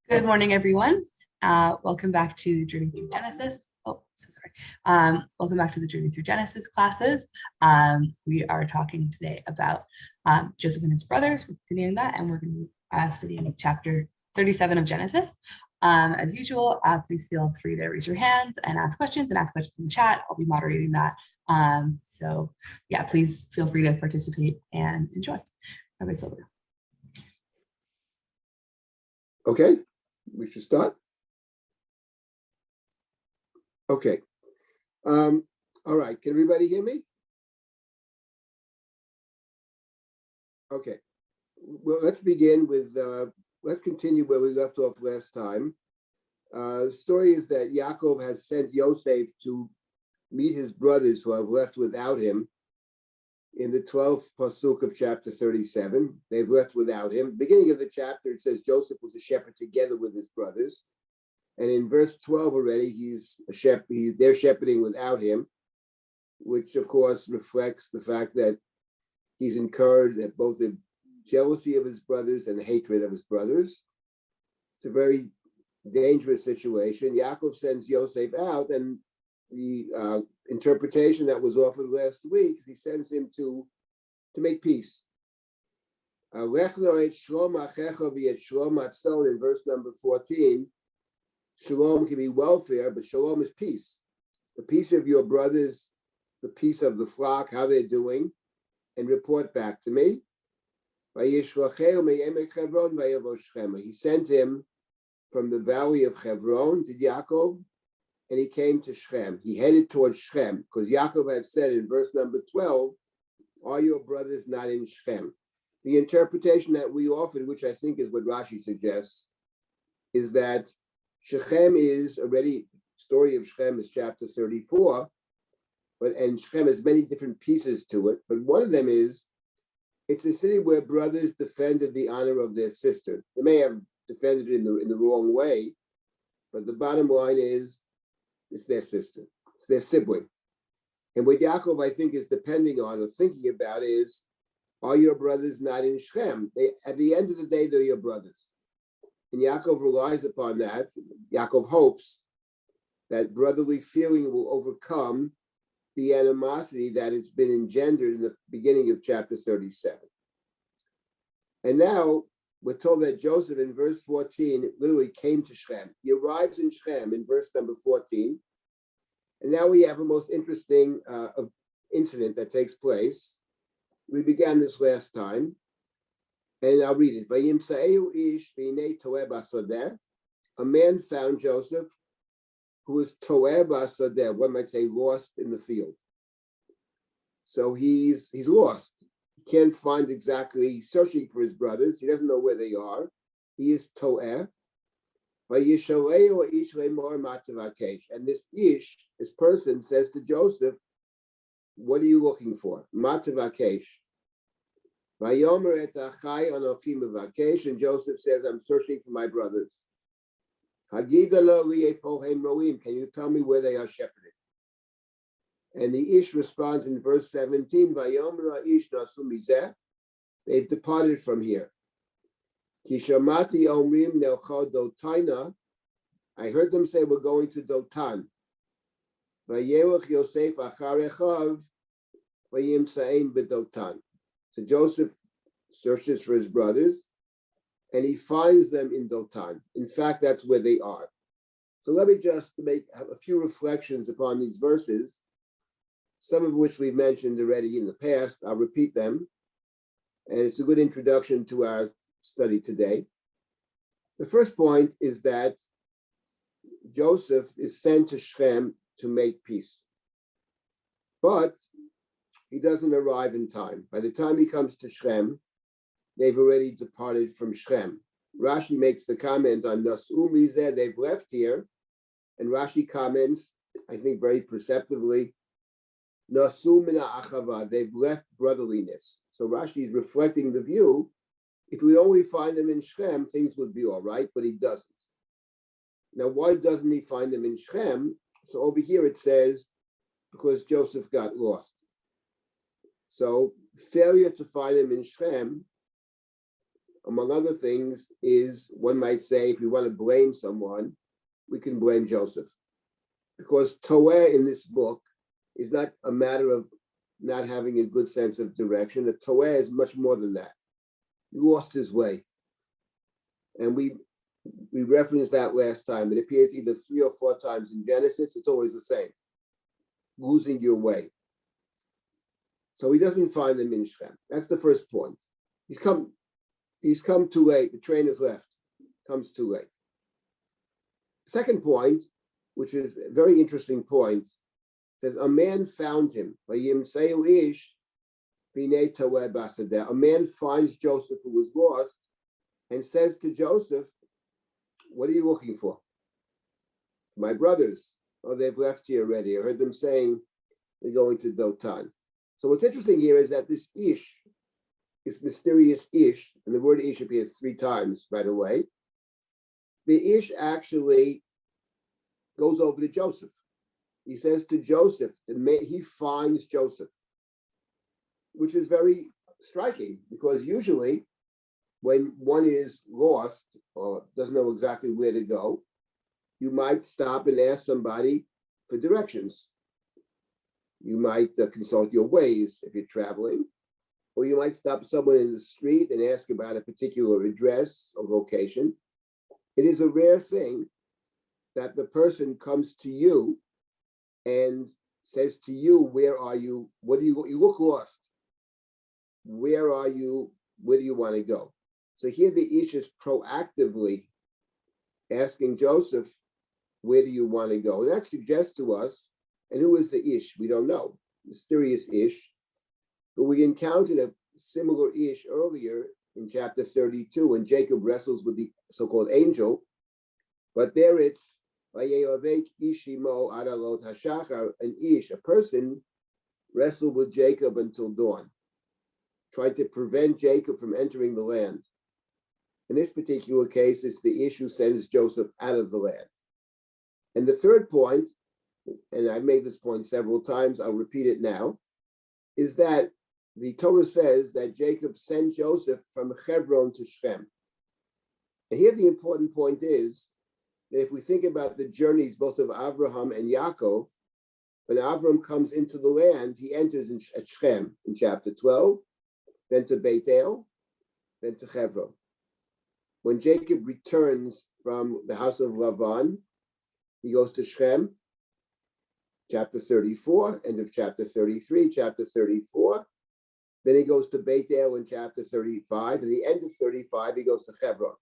Good morning, everyone. Welcome back to Journey Through Genesis. Welcome back to the Journey Through Genesis classes. We are talking today about Joseph and his brothers. We're continuing that, and we're going to be studying chapter 37 of Genesis. As usual, please feel free to raise your hands and ask questions in the chat. I'll be moderating that. So yeah, please feel free to participate and enjoy. Rabbi Silber. Okay, we should start. Okay. All right, can everybody hear me? Okay, well, let's begin with, let's continue where we left off last time. The story is that Yaakov has sent Yosef to meet his brothers who have left without him. In the 12th pasuk of chapter 37, they've left without him. Beginning of the chapter, it says Joseph was a shepherd together with his brothers. And in verse 12 already, they're shepherding without him, which of course reflects the fact that he's incurred both the jealousy of his brothers and the hatred of his brothers. It's a very dangerous situation. Yaakov sends Yosef out, and the interpretation that was offered last week, he sends him to make peace. In verse number 14, shalom can be welfare, but shalom is peace. The peace of your brothers, the peace of the flock, how they're doing, and report back to me. He sent him from the valley of Hebron to Yaakov, and he came to Shechem. He headed towards Shechem, because Yaakov had said in verse number 12, are your brothers not in Shechem? The interpretation that we offered, which I think is what Rashi suggests, is that Shechem is already, story of Shechem is chapter 34, and Shechem has many different pieces to it, but one of them is, it's a city where brothers defended the honor of their sister. They may have defended it in the wrong way, but the bottom line is, it's their sister, it's their sibling. And what Yaakov, I think, is depending on or thinking about is, are your brothers not in Shechem? At the end of the day, they're your brothers. And Yaakov relies upon that. Yaakov hopes that brotherly feeling will overcome the animosity that has been engendered in the beginning of chapter 37. And now we're told that Joseph in verse 14 literally came to Shechem. He arrives in Shechem in verse number 14. And now we have a most interesting incident that takes place. We began this last time. And I'll read it. A man found Joseph who was toeh b'asadeh, one might say lost in the field. So he's lost. He can't find exactly, he's searching for his brothers. He doesn't know where they are. He is toeh. And this this person says to Joseph, what are you looking for? Matavakesh. And Joseph says, I'm searching for my brothers. Can you tell me where they are shepherding? And the Ish responds in verse 17, they've departed from here. I heard them say we're going to Dotan. So Joseph searches for his brothers, and he finds them in Dotan. In fact, that's where they are. So let me just make a few reflections upon these verses, some of which we've mentioned already in the past. I'll repeat them, and it's a good introduction to our study today. The first point is that Joseph is sent to Shechem to make peace, but he doesn't arrive in time. By the time he comes to Shechem, they've already departed from Shechem. Rashi makes the comment on Nas'u Mizeh, they've left here, and Rashi comments, I think very perceptively, Nas'u Mina Achava, they've left brotherliness. So Rashi is reflecting the view, if we only find them in Shechem, things would be all right, but he doesn't. Now, why doesn't he find them in Shechem? So over here it says, because Joseph got lost. So failure to find them in Shechem among other things, is one might say, if we want to blame someone, we can blame Joseph. Because Toeh in this book is not a matter of not having a good sense of direction. The Toeh is much more than that. He lost his way. And we referenced that last time. It appears either 3 or 4 times in Genesis. It's always the same. Losing your way. So he doesn't find them in Shem. That's the first point. He's come too late. The train has left. Comes too late. Second point, which is a very interesting point, says a man found him. A man finds Joseph who was lost and says to Joseph, "What are you looking for?" "My brothers." "Oh, they've left here already. I heard them saying they're going to Dotan." So what's interesting here is that this Ish, this mysterious Ish, and the word Ish appears 3 times right away, the Ish actually goes over to Joseph. He says to Joseph, he finds Joseph, which is very striking because usually when one is lost or doesn't know exactly where to go, you might stop and ask somebody for directions. You might consult your Waze if you're traveling, or you might stop someone in the street and ask about a particular address or location. It is a rare thing that the person comes to you and says to you, "Where are you? What do you look lost? Where are you? Where do you want to go?" So here the Ish is proactively asking Joseph, "Where do you want to go?" And that suggests to us, and who is the Ish? We don't know. Mysterious Ish. But we encountered a similar Ish earlier in chapter 32 when Jacob wrestles with the so-called angel. But there it's an Ish, a person wrestled with Jacob until dawn, trying to prevent Jacob from entering the land. In this particular case, it's the Ish who sends Joseph out of the land. And the third point, and I've made this point several times, I'll repeat it now, is that the Torah says that Jacob sent Joseph from Hebron to Shechem. And here the important point is that if we think about the journeys both of Avraham and Yaakov, when Avram comes into the land, he enters at Shechem in chapter 12, then to Beit El, then to Hebron. When Jacob returns from the house of Lavan, he goes to Shechem, chapter 34, end of chapter 33, chapter 34. Then he goes to Beit El in chapter 35. At the end of 35, he goes to Hebron.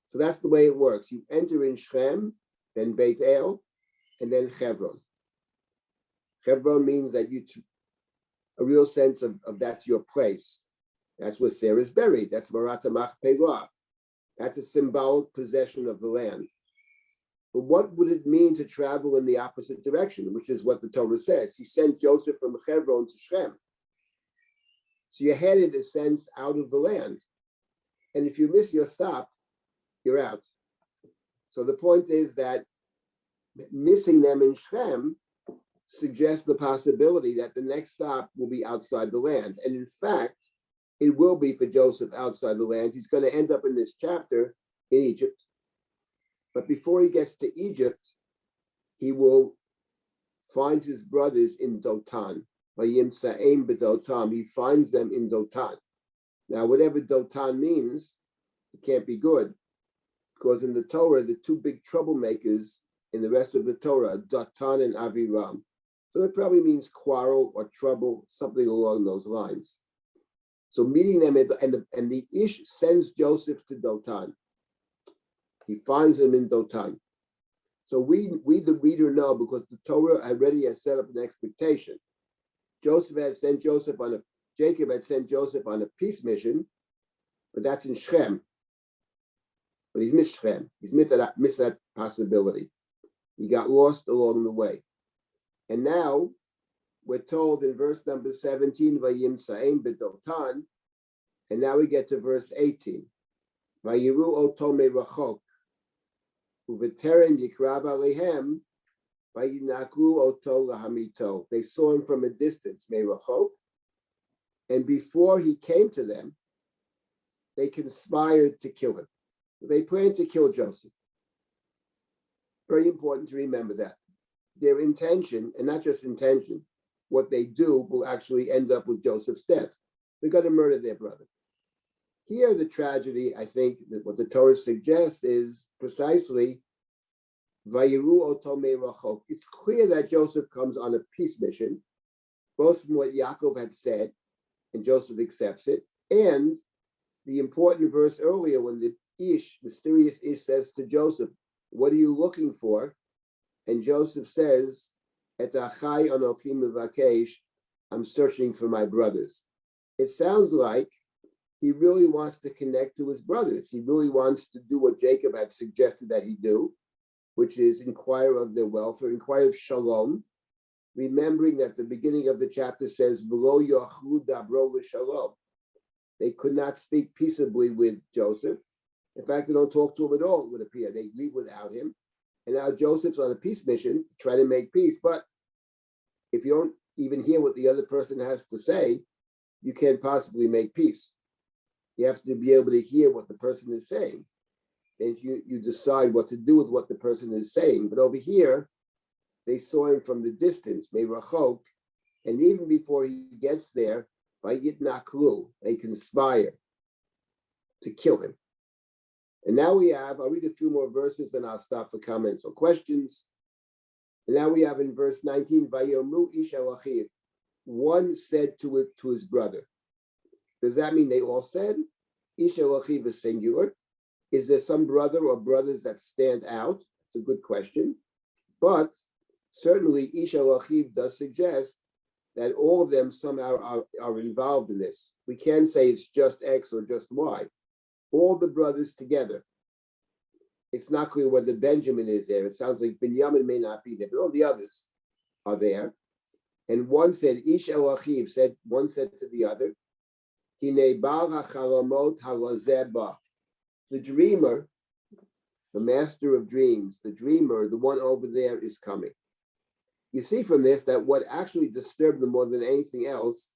So that's the way it works. You enter in Shechem, then Beit El, and then Hebron. Hebron means that a real sense of that's your place. That's where Sarah's buried. That's Marat Machpelah. That's a symbolic possession of the land. But what would it mean to travel in the opposite direction, which is what the Torah says? He sent Joseph from Hebron to Shechem. So you're headed, in a sense, out of the land. And if you miss your stop, you're out. So the point is that missing them in Shechem suggests the possibility that the next stop will be outside the land. And in fact, it will be for Joseph outside the land. He's going to end up in this chapter in Egypt. But before he gets to Egypt, he will find his brothers in Dotan. He finds them in Dotan. Now, whatever Dotan means, it can't be good. Because in the Torah, the 2 big troublemakers in the rest of the Torah are Datan and Aviram. So it probably means quarrel or trouble, something along those lines. So meeting them, and the Ish sends Joseph to Dotan. He finds him in Dotan. So we the reader know, because the Torah already has set up an expectation. Jacob had sent Joseph on a peace mission, but that's in Shechem. But he's missed Shechem. He's missed that possibility. He got lost along the way. And now we're told in verse number 17, Vayimsaim b'Dotan, and now we get to verse 18. Vayiru oto merachok, uveterem yikrav alehem, vayinaku oto lahamito. They saw him from a distance, merachok, and before he came to them, they conspired to kill him. They planned to kill Joseph. Very important to remember that. Their intention, and not just intention, what they do will actually end up with Joseph's death. They're going to murder their brother. Here, the tragedy, I think, that what the Torah suggests is precisely Vayiru oto merachok. It's clear that Joseph comes on a peace mission, both from what Yaakov had said, and Joseph accepts it, and the important verse earlier when the mysterious Ish says to Joseph, "What are you looking for?" And Joseph says, "Et achai anochi mevakesh," I'm searching for my brothers. It sounds like he really wants to connect to his brothers. He really wants to do what Jacob had suggested that he do, which is inquire of their welfare, inquire of shalom, remembering that the beginning of the chapter says, "V'lo yochlu dabro v'shalom." They could not speak peaceably with Joseph. In fact, they don't talk to him at all, it would appear. They leave without him. And now Joseph's on a peace mission to try to make peace. But if you don't even hear what the other person has to say, you can't possibly make peace. You have to be able to hear what the person is saying. And you decide what to do with what the person is saying. But over here, they saw him from the distance, Meirachok, and even before he gets there, by Yitnaklu, they conspire to kill him. And now I'll read a few more verses, then I'll stop for comments or questions. And now we have in verse 19, Vayomu ish el achiv. One said to his brother. Does that mean they all said? Ish el achiv is singular. Is there some brother or brothers that stand out? It's a good question. But certainly Ish el achiv does suggest that all of them somehow are involved in this. We can't say it's just X or just Y. All the brothers together. It's not clear whether Benjamin is there. It sounds like Binyamin may not be there, but all the others are there. And one said, Ish el achiv one said to the other, Hine bal hachalamot halazeh ba. The dreamer, the master of dreams, the dreamer, the one over there is coming. You see from this that what actually disturbed them more than anything else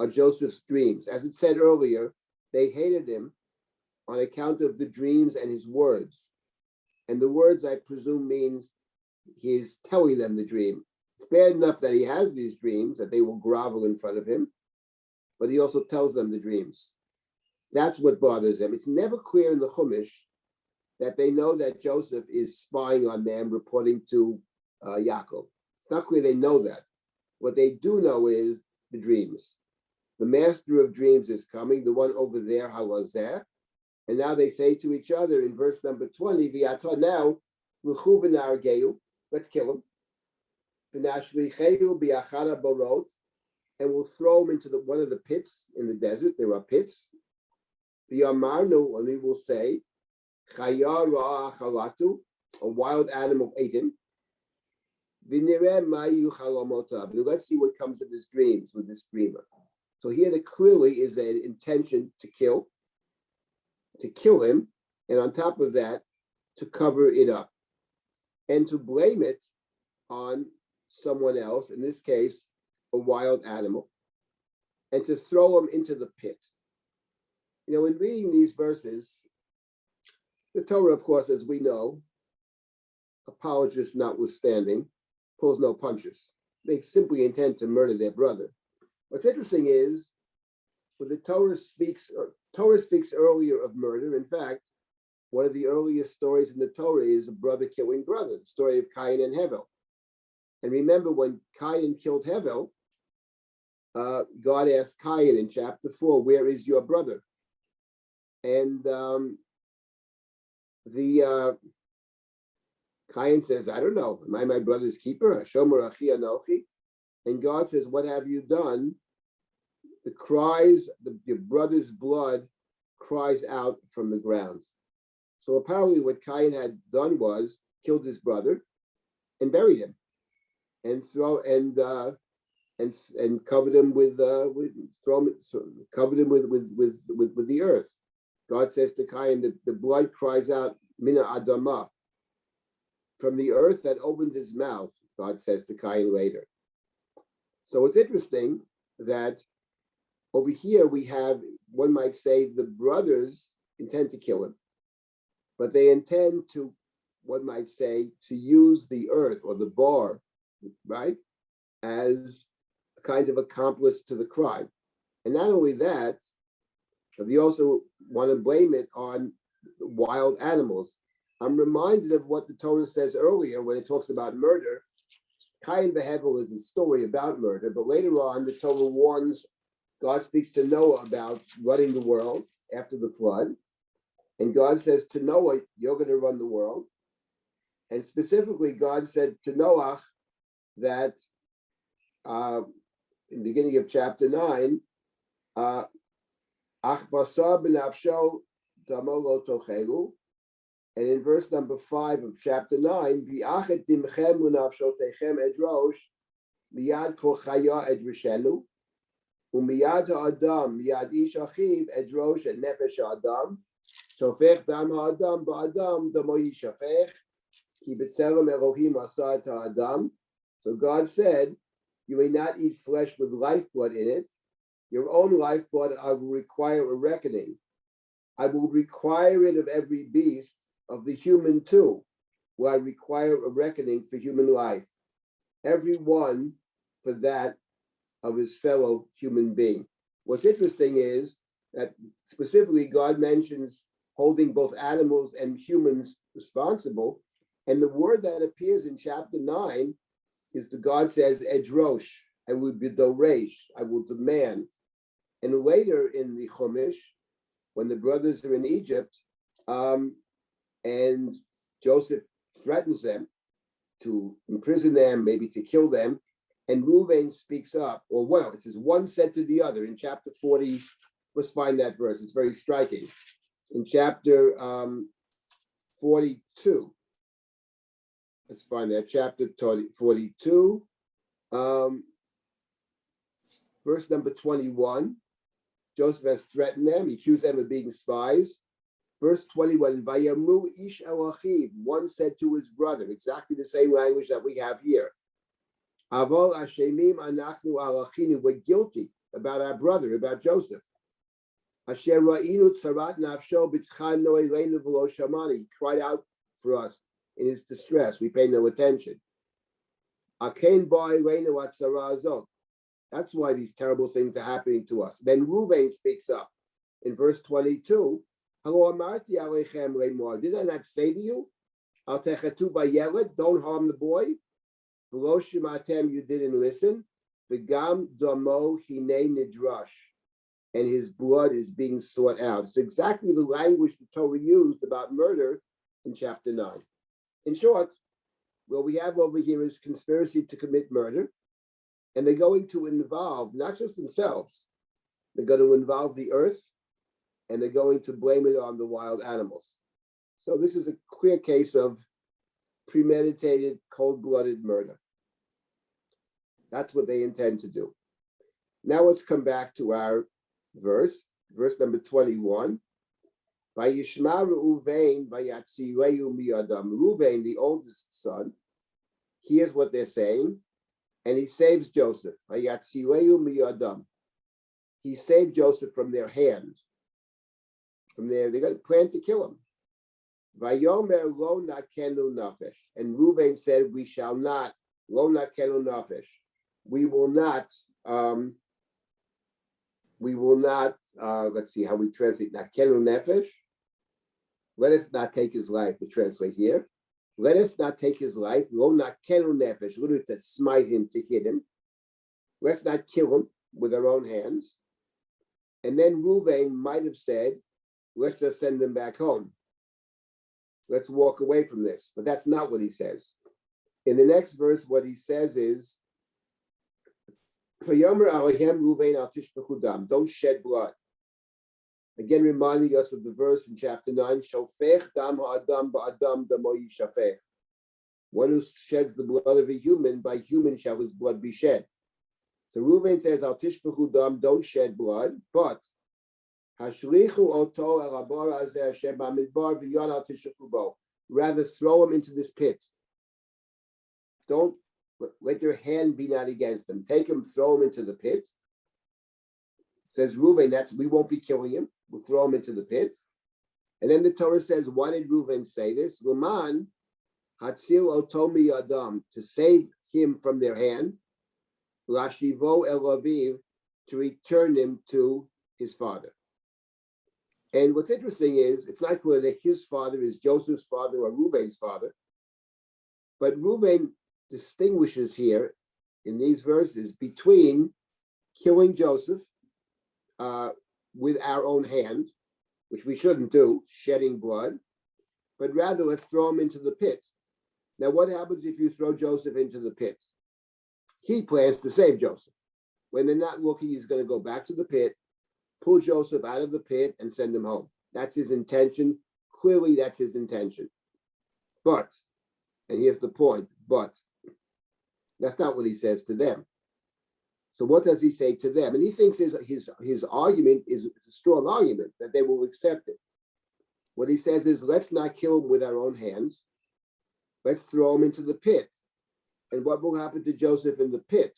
are Joseph's dreams. As it said earlier, they hated him on account of the dreams and his words. And the words, I presume, means he's telling them the dream. It's bad enough that he has these dreams, that they will grovel in front of him, but he also tells them the dreams. That's what bothers them. It's never clear in the Hummish that they know that Joseph is spying on them, reporting to Yaakov. It's not clear they know that. What they do know is the dreams. The master of dreams is coming, the one over there, halazeh. And now they say to each other in verse number 20, V'yata now, l'chu v'nargeu, let's kill him. V'nashlicheu b'achad barot, and we'll throw him into one of the pits in the desert. There are pits. V'yamarnu, and we will say, chaya ra'a achalatu, a wild animal ate him. V'nireh ma'yu chalamotav, let's see what comes of his dreams with this dreamer. So here there clearly is an intention to kill him, and on top of that, to cover it up and to blame it on someone else, in this case, a wild animal, and to throw him into the pit. You know, in reading these verses, the Torah, of course, as we know, apologists notwithstanding, pulls no punches. They simply intend to murder their brother. What's interesting is, when the Torah speaks earlier of murder. In fact, one of the earliest stories in the Torah is a brother killing brother, the story of Cain and Hevel. And remember, when Cain killed Hevel, God asked Cain in chapter 4, where is your brother? And Cain says, I don't know. Am I my brother's keeper? Hashomer achi anochi. And God says, what have you done? The cries, your brother's blood cries out from the ground. So apparently what Cain had done was killed his brother and buried him and covered him with the earth. God says to Cain that the blood cries out mina adama, from the earth that opened his mouth, God says to Cain later. So it's interesting that Over here, we have, one might say, the brothers intend to kill him, but they intend to, one might say, to use the earth or the bar, right, as a kind of accomplice to the crime. And not only that, but they also want to blame it on wild animals. I'm reminded of what the Torah says earlier when it talks about murder. Cain v'Hevel is a story about murder, but later on, the Torah warns, God speaks to Noah about running the world after the flood. And God says to Noah, you're going to run the world. And specifically, God said to Noah that in the beginning of chapter 9, Ach basar b'nafsho damo lo tochelu. And in verse number 5 of chapter 9, V'achet dimchem u'nafshotechem edrosh miyad kol chaya edrishenu u'miyad ha'adam miyad ish achiv edrosh et nefesh ha'adam shofech dam ha'adam ba'adam damo yishafech ki b'tzelem Elohim asa et ha'adam. So God said, you may not eat flesh with lifeblood in it. Your own lifeblood I will require a reckoning. I will require it of every beast, of the human too, will I require a reckoning for human life. Every one for that of his fellow human being. What's interesting is that specifically God mentions holding both animals and humans responsible. And the word that appears in chapter 9 is the God says, Edrosh, I will be doresh, I will demand. And later in the Hummish, when the brothers are in Egypt, and Joseph threatens them to imprison them, maybe to kill them, and Reuven speaks up, or well, it says one said to the other in chapter 40. Let's find that verse, it's very striking. In chapter 42, let's find that, chapter 42, verse number 21. Joseph has threatened them, he accused them of being spies. Verse 21, Vayamru ish el achiv, one said to his brother, exactly the same language that we have here. Avol ashemim anachnu al achinu, we're guilty about our brother, about Joseph. Asher ra'inu tzarat nafsho b'tchan no eleinu v'lo shamani, he cried out for us in his distress, we paid no attention. Akein ba eleinu atzara azot, that's why these terrible things are happening to us. Then Reuven speaks up in verse 22. Did I not say to you, Al techetu b'yeled, don't harm the boy? V'lo shimatem, you didn't listen. V'gam damo hinei nidrash, and his blood is being sought out. It's exactly the language the Torah used about murder in chapter 9. In short, what we have over here is conspiracy to commit murder, and they're going to involve not just themselves, they're going to involve the earth, and they're going to blame it on the wild animals. So this is a clear case of premeditated, cold-blooded murder. That's what they intend to do. Now let's come back to our verse number 21. Vayishma Reuven vayatzileu miyadam. Reuven, the oldest son, hears what they're saying, and he saves Joseph. Vayatzileu miyadam. He saved Joseph from their hand. From there, they're going to plan to kill him. Vayomer lo nakenu nafesh. And Reuven said, we shall not, lo nakenu nafesh. We will not, let's see how we translate, nakenu nefesh. Let us not take his life, to translate here. Let us not take his life, lo nakenu nefesh, literally to smite him, to hit him. Let's not kill him with our own hands. And then Reuven might have said, let's just send them back home. Let's walk away from this. But that's not what he says. In the next verse, what he says is, don't shed blood. Again, reminding us of the verse in chapter 9, one who sheds the blood of a human, by human shall his blood be shed. So Reuven says, don't shed blood, but rather throw him into this pit. Don't let your hand be not against him. Take him, throw him into the pit. Says Reuven, we won't be killing him. We'll throw him into the pit. And then the Torah says, why did Reuven say this? Luman hatzil otomi adam, to save him from their hand. Lashivo el aviv, to return him to his father. And what's interesting is, it's not clear that his father is Joseph's father or Reuven's father, but Reuven distinguishes here in these verses between killing Joseph with our own hand, which we shouldn't do, shedding blood, but rather let's throw him into the pit. Now, what happens if you throw Joseph into the pit? He plans to save Joseph. When they're not looking, he's going to go back to the pit, pull Joseph out of the pit, and send him home. That's his intention. Clearly, that's his intention. But, and here's the point, but that's not what he says to them. So what does he say to them? And he thinks his argument is a strong argument, that they will accept it. What he says is, let's not kill him with our own hands. Let's throw him into the pit. And what will happen to Joseph in the pit?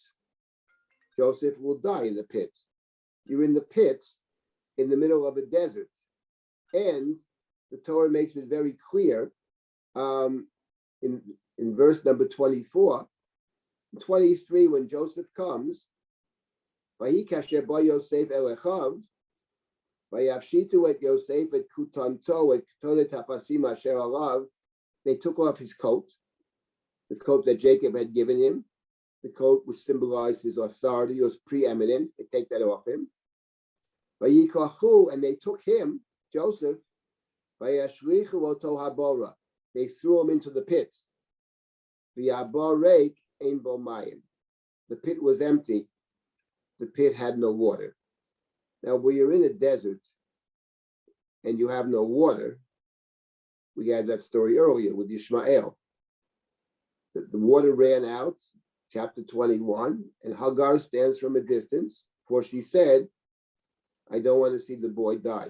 Joseph will die in the pit. You're in the pit in the middle of a desert. And the Torah makes it very clear in verse number 24, 23, when Joseph comes, Vayikasher ba Yosef elechav, Vayavshitu et Yosef et kutanto et ketonet hapasim asher alav. They took off his coat, the coat that Jacob had given him, the coat which symbolized his authority, his preeminence. They take that off him. Vayikachu, and they took him, Joseph, Vayashlichu oto habora. They threw him into the pit. V'yabor reik ein bo mayim. The pit was empty. The pit had no water. Now, when you're in a desert and you have no water, we had that story earlier with Ishmael. The water ran out, chapter 21, and Hagar stands from a distance, for she said, I don't want to see the boy die.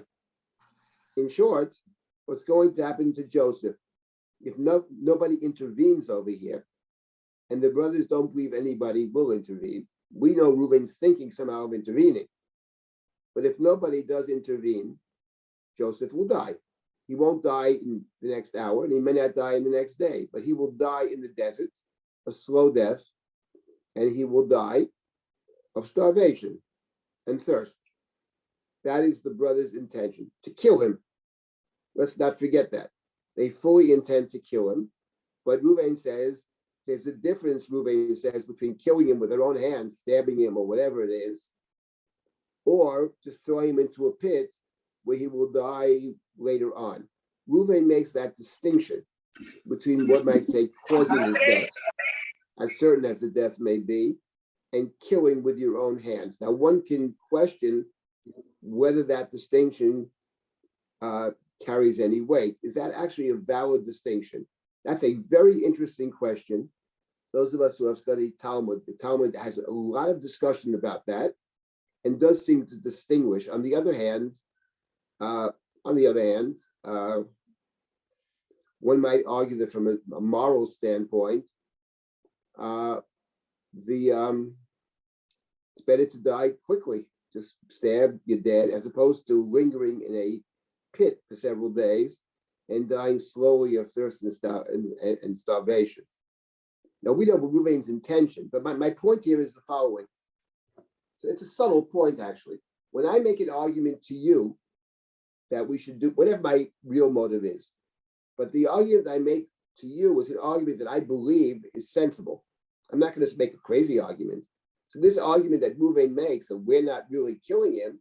In short, what's going to happen to Joseph, if nobody intervenes over here, and the brothers don't believe anybody will intervene, we know Reuven's thinking somehow of intervening. But if nobody does intervene, Joseph will die. He won't die in the next hour, and he may not die in the next day, but he will die in the desert, a slow death, and he will die of starvation and thirst. That is the brothers' intention, to kill him. Let's not forget that. They fully intend to kill him, but Reuven says, there's a difference, Reuven says, between killing him with their own hands, stabbing him or whatever it is, or just throwing him into a pit where he will die later on. Reuven makes that distinction between what might say causing his death, as certain as the death may be, and killing with your own hands. Now, one can question whether that distinction carries any weight. Is that actually a valid distinction? That's a very interesting question. Those of us who have studied Talmud, the Talmud has a lot of discussion about that and does seem to distinguish. On the other hand, one might argue that from a moral standpoint, it's better to die quickly. Just stab, you're dead, as opposed to lingering in a pit for several days and dying slowly of thirst and starvation. Now, we know Reuven's intention, but my point here is the following. So it's a subtle point, actually. When I make an argument to you that we should do, whatever my real motive is, but the argument I make to you is an argument that I believe is sensible. I'm not going to make a crazy argument. So this argument that Reuven makes, that we're not really killing him,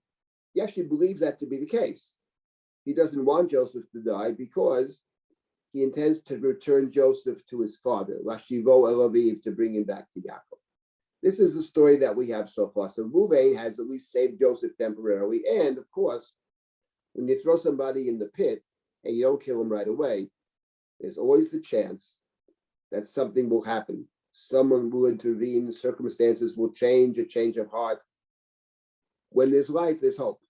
he actually believes that to be the case. He doesn't want Joseph to die because he intends to return Joseph to his father, Lashivo el aviv, to bring him back to Yaakov. This is the story that we have so far. So Reuven has at least saved Joseph temporarily. And of course, when you throw somebody in the pit and you don't kill him right away, there's always the chance that something will happen. Someone will intervene, circumstances will change, a change of heart. When there's life, there's hope.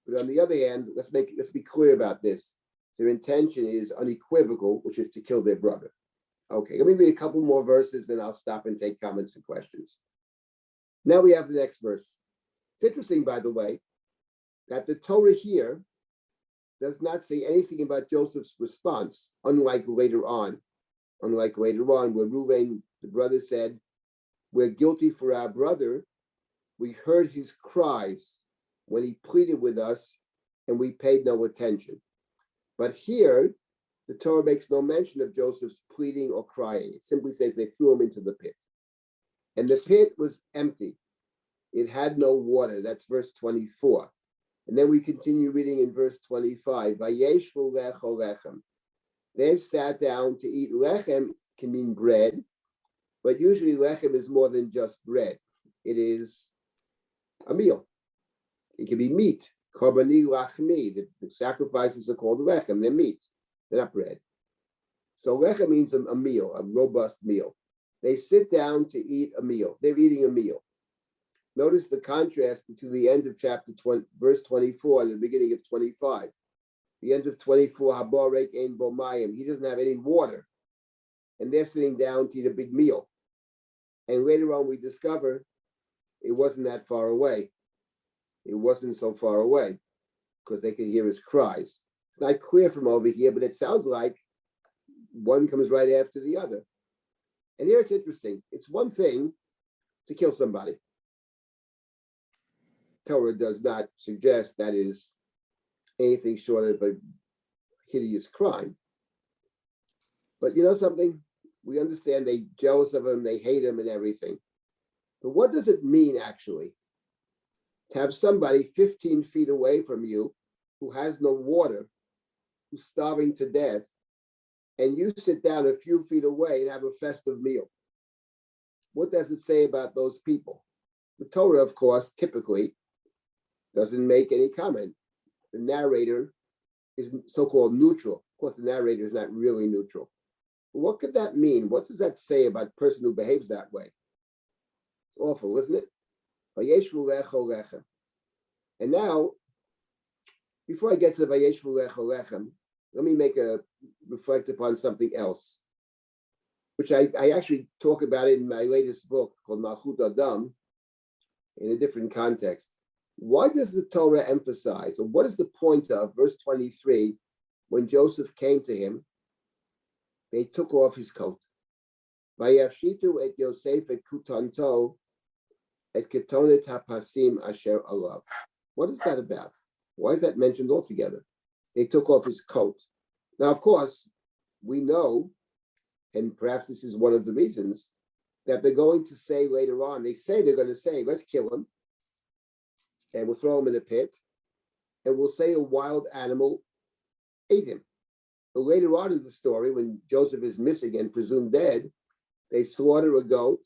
But on the other hand, let's be clear about this. Their intention is unequivocal, which is to kill their brother. Okay, let me read a couple more verses, then I'll stop and take comments and questions. Now we have the next verse. It's interesting, by the way, that the Torah here does not say anything about Joseph's response, unlike later on. Where Reuven, the brother, said, "We're guilty for our brother. We heard his cries when he pleaded with us, and we paid no attention." But here, the Torah makes no mention of Joseph's pleading or crying. It simply says they threw him into the pit. And the pit was empty. It had no water. That's verse 24. And then we continue reading in verse 25. Vayeshvu lecho lechem. They sat down to eat. Lechem can mean bread, but usually lechem is more than just bread. It is a meal. It can be meat. Korbani lachmi. The sacrifices are called lechem. They're meat. They're not bread. So lechem means a meal, a robust meal. They sit down to eat a meal. They're eating a meal. Notice the contrast between the end of chapter 20, verse 24 and the beginning of 25. The end of 24, Haborek ein bo mayim. He doesn't have any water. And they're sitting down to eat a big meal. And later on, we discover it wasn't that far away. It wasn't so far away because they could hear his cries. It's not clear from over here, but it sounds like one comes right after the other. And here it's interesting. It's one thing to kill somebody. Torah does not suggest that is anything short of a hideous crime. But you know something? We understand they're jealous of him, they hate him and everything. But what does it mean actually to have somebody 15 feet away from you who has no water, who's starving to death, and you sit down a few feet away and have a festive meal? What does it say about those people? The Torah, of course, typically doesn't make any comment. The narrator is so-called neutral. Of course, the narrator is not really neutral. But what could that mean? What does that say about a person who behaves that way? It's awful, isn't it? Vayeshvu lecho lechem. And now, before I get to the Vayeshvu lecho lechem, let me reflect upon something else, which I actually talk about it in my latest book called Malchut Adam in a different context. Why does the Torah emphasize, or what is the point of verse 23, when Joseph came to him, they took off his coat. Vayafshitu et Yosef et kutanto et ketonet hapasim asher alav. What is that about? Why is that mentioned altogether? They took off his coat. Now, of course, we know, and perhaps this is one of the reasons, that they're going to say later on, they're going to say, let's kill him, and we'll throw him in a pit, and we'll say a wild animal ate him. But later on in the story, when Joseph is missing and presumed dead, they slaughter a goat,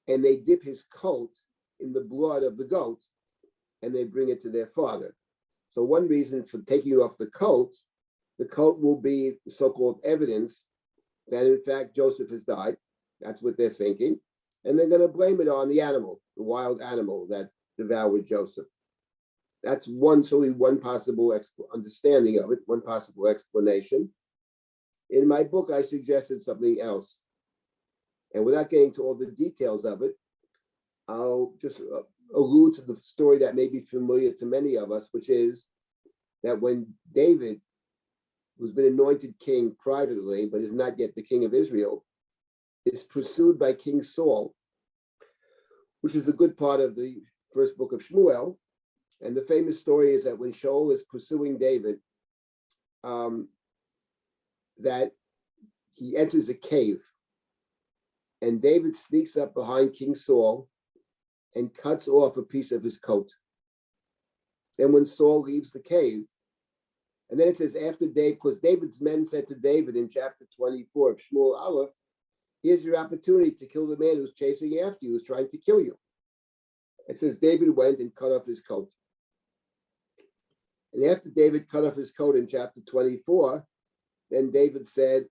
and they dip his coat in the blood of the goat, and they bring it to their father. So one reason for taking off the coat will be the so-called evidence that in fact Joseph has died. That's what they're thinking. And they're going to blame it on the animal, the wild animal that devoured Joseph. That's one possible understanding of it, one possible explanation. In my book, I suggested something else. And without getting to all the details of it, I'll just allude to the story that may be familiar to many of us, which is that when David, who's been anointed king privately, but is not yet the king of Israel, is pursued by King Saul, which is a good part of the first book of Shmuel. And the famous story is that when Shaul is pursuing David, that he enters a cave, and David sneaks up behind King Saul and cuts off a piece of his coat. Then when Saul leaves the cave, and then it says after David, because David's men said to David in chapter 24 of Shmuel Aleph, here's your opportunity to kill the man who's chasing after you, who's trying to kill you. It says David went and cut off his coat. And after David cut off his coat in chapter 24, then David said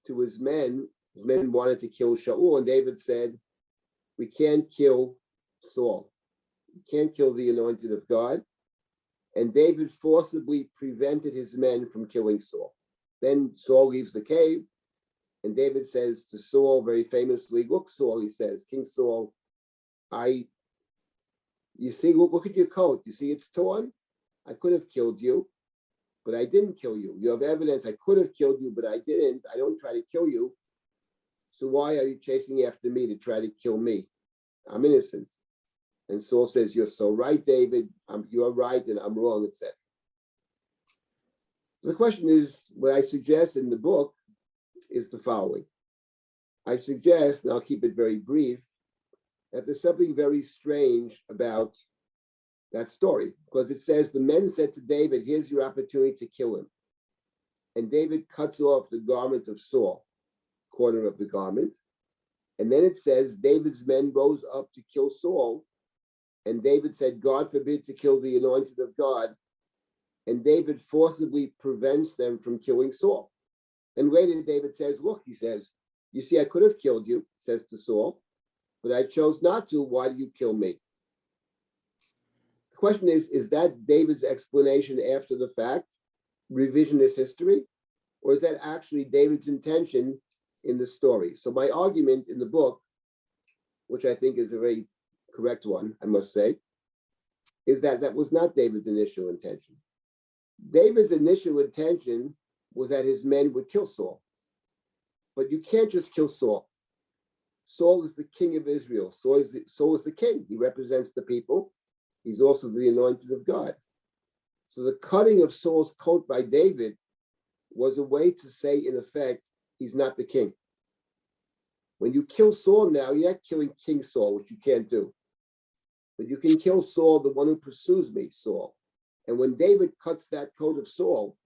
to his men wanted to kill Shaul, and David said, we can't kill Saul. We can't kill the anointed of God. And David forcibly prevented his men from killing Saul. Then Saul leaves the cave, and David says to Saul very famously, look, Saul, he says, King Saul, You see, look at your coat. You see it's torn? I could have killed you, but I didn't kill you. You have evidence I could have killed you, but I didn't. I don't try to kill you. So why are you chasing after me to try to kill me? I'm innocent. And Saul says, you're so right, David. You're right and I'm wrong, etc. So the question is, what I suggest in the book is the following. I suggest, and I'll keep it very brief, that there's something very strange about that story, because it says the men said to David, here's your opportunity to kill him. And David cuts off the garment of Saul, corner of the garment. And then it says David's men rose up to kill Saul. And David said, God forbid to kill the anointed of God. And David forcibly prevents them from killing Saul. And later David says, look, he says, you see, I could have killed you, says to Saul, but I chose not to. Why do you kill me? The question is that David's explanation after the fact, revisionist history, or is that actually David's intention in the story? So my argument in the book, which I think is a very correct one, I must say, is that that was not David's initial intention. David's initial intention was that his men would kill Saul. But you can't just kill Saul. Saul is the king of Israel. Saul is the king. He represents the people. He's also the anointed of God. So the cutting of Saul's coat by David was a way to say, in effect, he's not the king. When you kill Saul now, you're not killing King Saul, which you can't do. But you can kill Saul, the one who pursues me, Saul. And when David cuts that coat of Saul,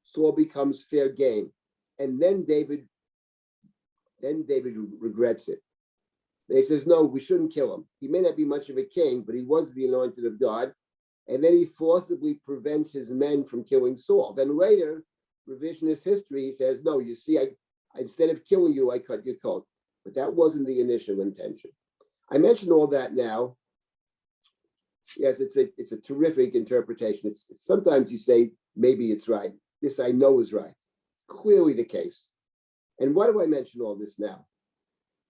Saul becomes fair game. And then David regrets it. And he says, no, we shouldn't kill him. He may not be much of a king, but he was the anointed of God. And then he forcibly prevents his men from killing Saul. Then later, revisionist history, he says, no, you see, instead of killing you, I cut your coat. But that wasn't the initial intention. I mention all that now. Yes, it's a terrific interpretation. It's sometimes you say, maybe it's right. This I know is right. It's clearly the case. And why do I mention all this now?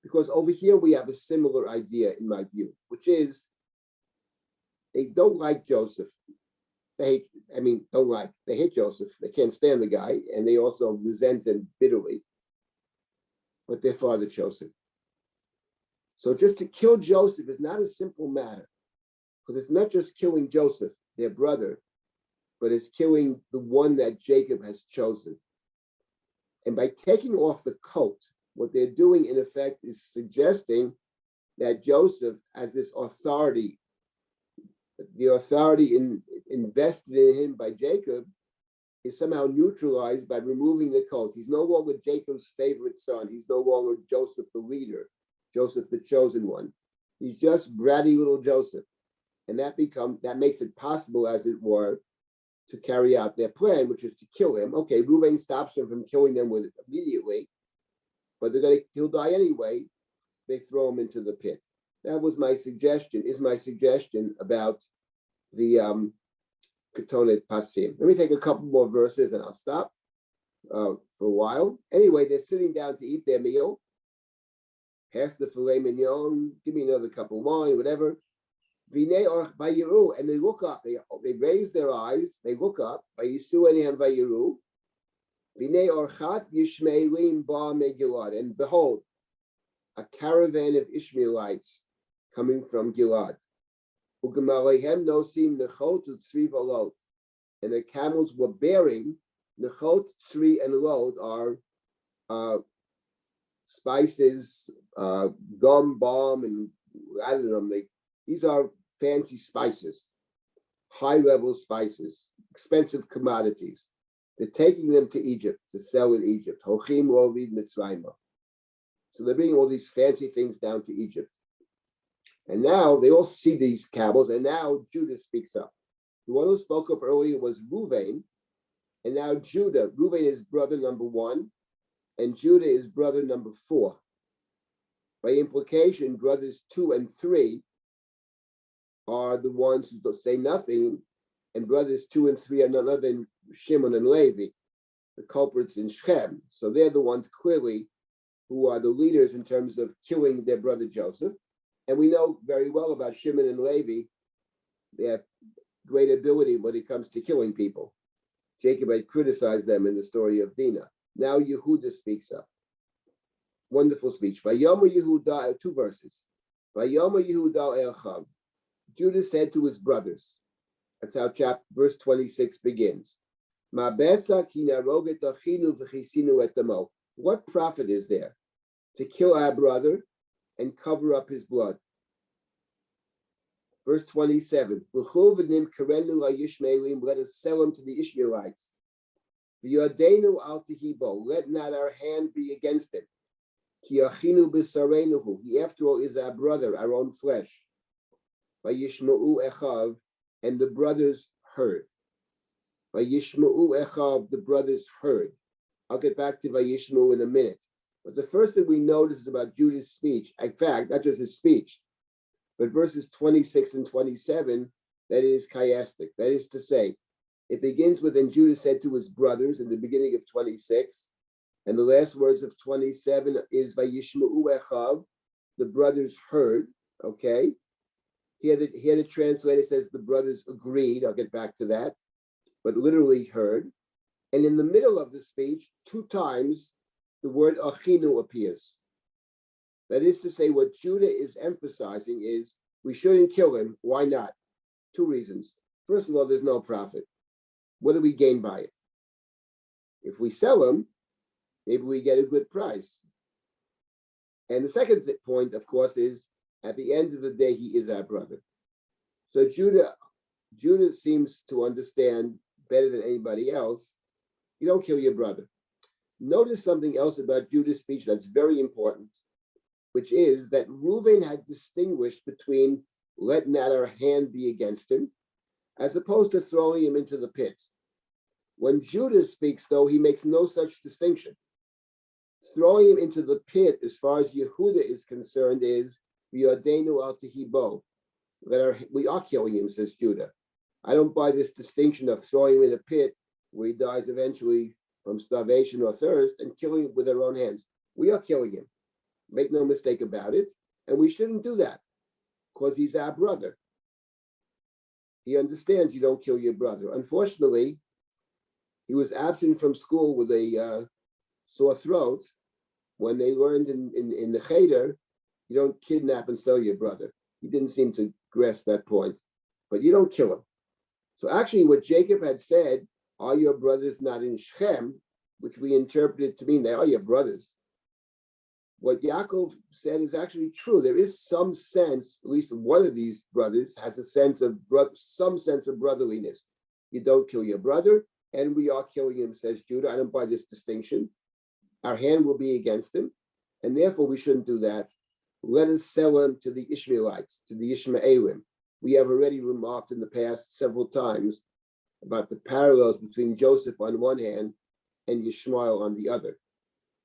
Because over here we have a similar idea in my view, which is they don't like Joseph. They hate Joseph. They can't stand the guy, and they also resent him bitterly. But their father chose him. So just to kill Joseph is not a simple matter, because it's not just killing Joseph, their brother, but it's killing the one that Jacob has chosen. And by taking off the coat, what they're doing in effect is suggesting that Joseph has this authority, the authority invested in him by Jacob is somehow neutralized by removing the coat. He's no longer Jacob's favorite son. He's no longer Joseph the leader, Joseph the chosen one. He's just bratty little Joseph. And that makes it possible, as it were, to carry out their plan, which is to kill him. Okay, Reuven stops him from killing them immediately, but he'll die anyway. They throw him into the pit. That was my suggestion, about the Ketonet Pasim. Let me take a couple more verses and I'll stop for a while. Anyway, they're sitting down to eat their meal. Pass the filet mignon, give me another cup of wine, whatever. Vine or Vayiru, and they look up, they raise their eyes, they look up, Vayisu Enihem Vayiru, Vine Orchat Yishmaelim Ba Megilad, and behold, a caravan of Ishmaelites coming from Gilad. Ugamalehem Nosim Nechot Utsri Valot, and the camels were bearing Nechot, Tsri, and Lot are spices, gum, balm, and I don't know, these are fancy spices, high-level spices, expensive commodities. They're taking them to Egypt to sell in Egypt. Hochim Rovid Mitzrayim. So they're bringing all these fancy things down to Egypt. And now they all see these camels, and now Judah speaks up. The one who spoke up earlier was Reuven, and now Judah. Reuven is brother number 1, and Judah is brother number 4. By implication, brothers 2 and 3 are the ones who don't say nothing, and brothers 2 and 3 are none other than Shimon and Levi, the culprits in Shechem. So they're the ones clearly who are the leaders in terms of killing their brother Joseph. And we know very well about Shimon and Levi They have great ability when it comes to killing people. Jacob had criticized them in the story of Dinah. Now Yehuda speaks up. Wonderful speech. Vayoma Yehuda, 2 verses. Vayoma Yehuda Elchav. Judah said to his brothers. That's how verse 26 begins. What profit is there to kill our brother and cover up his blood? Verse 27. Let us sell him to the Ishmaelites. Let not our hand be against him. He after all is our brother, our own flesh. And the brothers heard. The brothers heard. I'll get back to Vayishmu in a minute. But the first thing we notice is about Judah's speech. In fact, not just his speech, but verses 26 and 27, that is chiastic. That is to say, it begins with, and Judah said to his brothers in the beginning of 26, and the last words of 27 is Vayishmu Echav, the brothers heard, okay? Here the translator says the brothers agreed. I'll get back to that, but literally heard. And in the middle of the speech, 2 times, the word achinu appears. That is to say, what Judah is emphasizing is we shouldn't kill him. Why not? 2 reasons. First of all, there's no profit. What do we gain by it? If we sell him, maybe we get a good price. And the second point, of course, is at the end of the day, he is our brother. So Judah seems to understand better than anybody else. You don't kill your brother. Notice something else about Judah's speech that's very important, which is that Reuven had distinguished between let not our hand be against him, as opposed to throwing him into the pit. When Judah speaks, though, he makes no such distinction. Throwing him into the pit, as far as Yehuda is concerned, is V'yodenu al tehibo. We are killing him, says Judah. I don't buy this distinction of throwing him in a pit where he dies eventually from starvation or thirst and killing him with our own hands. We are killing him. Make no mistake about it. And we shouldn't do that because he's our brother. He understands you don't kill your brother. Unfortunately, he was absent from school with a sore throat when they learned in the Cheder, you don't kidnap and sell your brother. He didn't seem to grasp that point, but you don't kill him. So actually what Jacob had said, are your brothers not in Shechem, which we interpreted to mean they are your brothers. What Yaakov said is actually true. There is some sense, at least one of these brothers has a sense of some sense of brotherliness. You don't kill your brother, and we are killing him, says Judah. I don't buy this distinction. Our hand will be against him, and therefore we shouldn't do that. Let us sell him to the Ishmaelites, to the Ishmaelim. We have already remarked in the past several times about the parallels between Joseph on one hand and Yishmael on the other.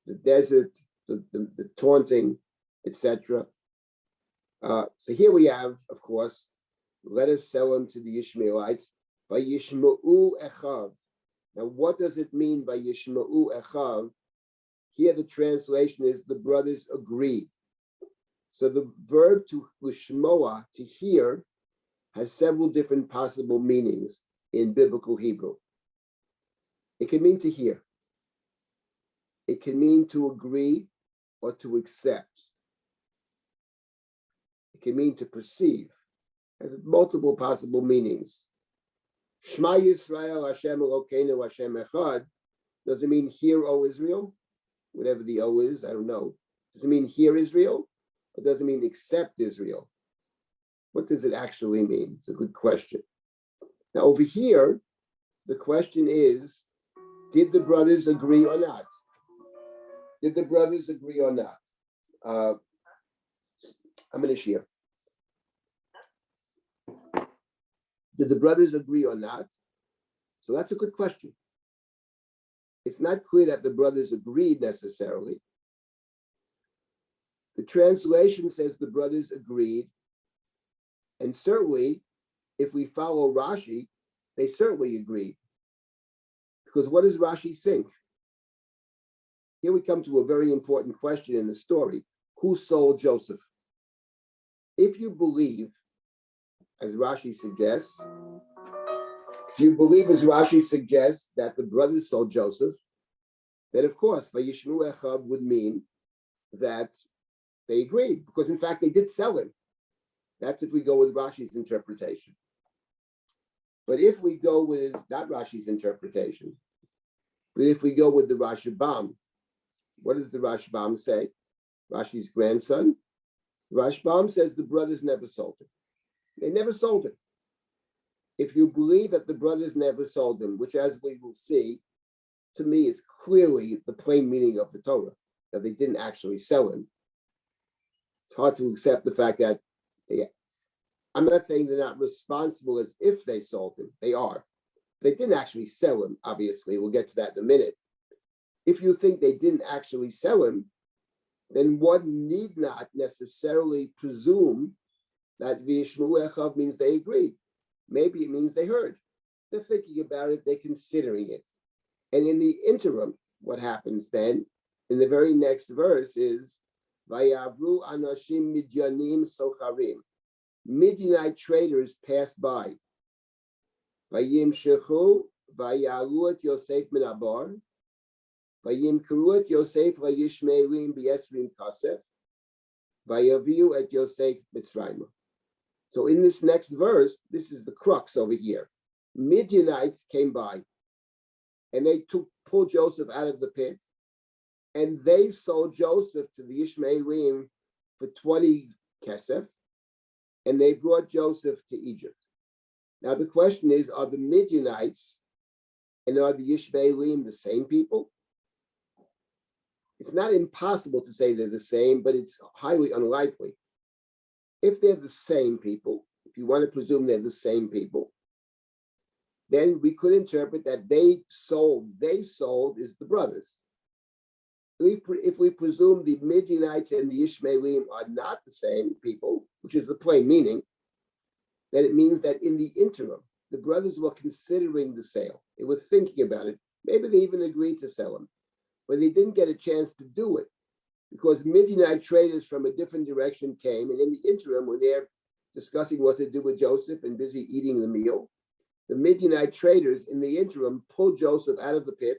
The desert, the taunting, etc. So here we have, of course, let us sell him to the Ishmaelites. By Yishma'u Echav. Now, what does it mean by Yishma'u Echav? Here the translation is the brothers agreed. So the verb to lishmoa, to hear, has several different possible meanings in biblical Hebrew. It can mean to hear. It can mean to agree or to accept. It can mean to perceive. It has multiple possible meanings. Shema Yisrael Hashem Elokeinu Hashem Echad. Does it mean hear, O Israel? Whatever the O is, I don't know. Does it mean hear Israel? Or does it mean accept Israel? What does it actually mean? It's a good question. Now over here, the question is, did the brothers agree or not? Did the brothers agree or not? I'm going to share. Did the brothers agree or not? So that's a good question. It's not clear that the brothers agreed necessarily. The translation says the brothers agreed. And certainly, if we follow Rashi, they certainly agreed. Because what does Rashi think? Here we come to a very important question in the story. Who sold Joseph? If you believe as Rashi suggests, if you believe as Rashi suggests that the brothers sold Joseph, then of course, Vayishmu Echav would mean that they agreed, because in fact they did sell him. That's if we go with Rashi's interpretation. But if we go with not Rashi's interpretation, but if we go with the Rashbam, what does the Rashbam say? Rashi's grandson. Rashbam says the brothers never sold him. They never sold him. If you believe that the brothers never sold him, which as we will see, to me is clearly the plain meaning of the Torah, that they didn't actually sell him. It's hard to accept the fact that I'm not saying they're not responsible as if they sold him. They are. They didn't actually sell him, obviously. We'll get to that in a minute. If you think they didn't actually sell him, then one need not necessarily presume that V'yishmu Echav means they agreed. Maybe it means they heard. They're thinking about it, they're considering it. And in the interim, what happens then, in the very next verse is, Vayavru anashim midyanim socharim. Midianite traders passed by. Vayimshechu vayalu et Yosef min habar. Vayimkru et Yosef vayishmerim b'yesrim kasef. Vayaviu et Yosef Mitzrayim. So in this next verse, this is the crux over here. Midianites came by, and they pulled Joseph out of the pit, and they sold Joseph to the Ishmaelim for 20 kesef, and they brought Joseph to Egypt. Now the question is, are the Midianites and are the Ishmaelim the same people? It's not impossible to say they're the same, but it's highly unlikely. If they're the same people, if you want to presume they're the same people, then we could interpret that they sold is the brothers. If we presume the Midianites and the Ishmaelim are not the same people, which is the plain meaning, then it means that in the interim, the brothers were considering the sale. They were thinking about it. Maybe they even agreed to sell him, but they didn't get a chance to do it because Midianite traders from a different direction came. And in the interim, when they're discussing what to do with Joseph and busy eating the meal, the Midianite traders in the interim pulled Joseph out of the pit,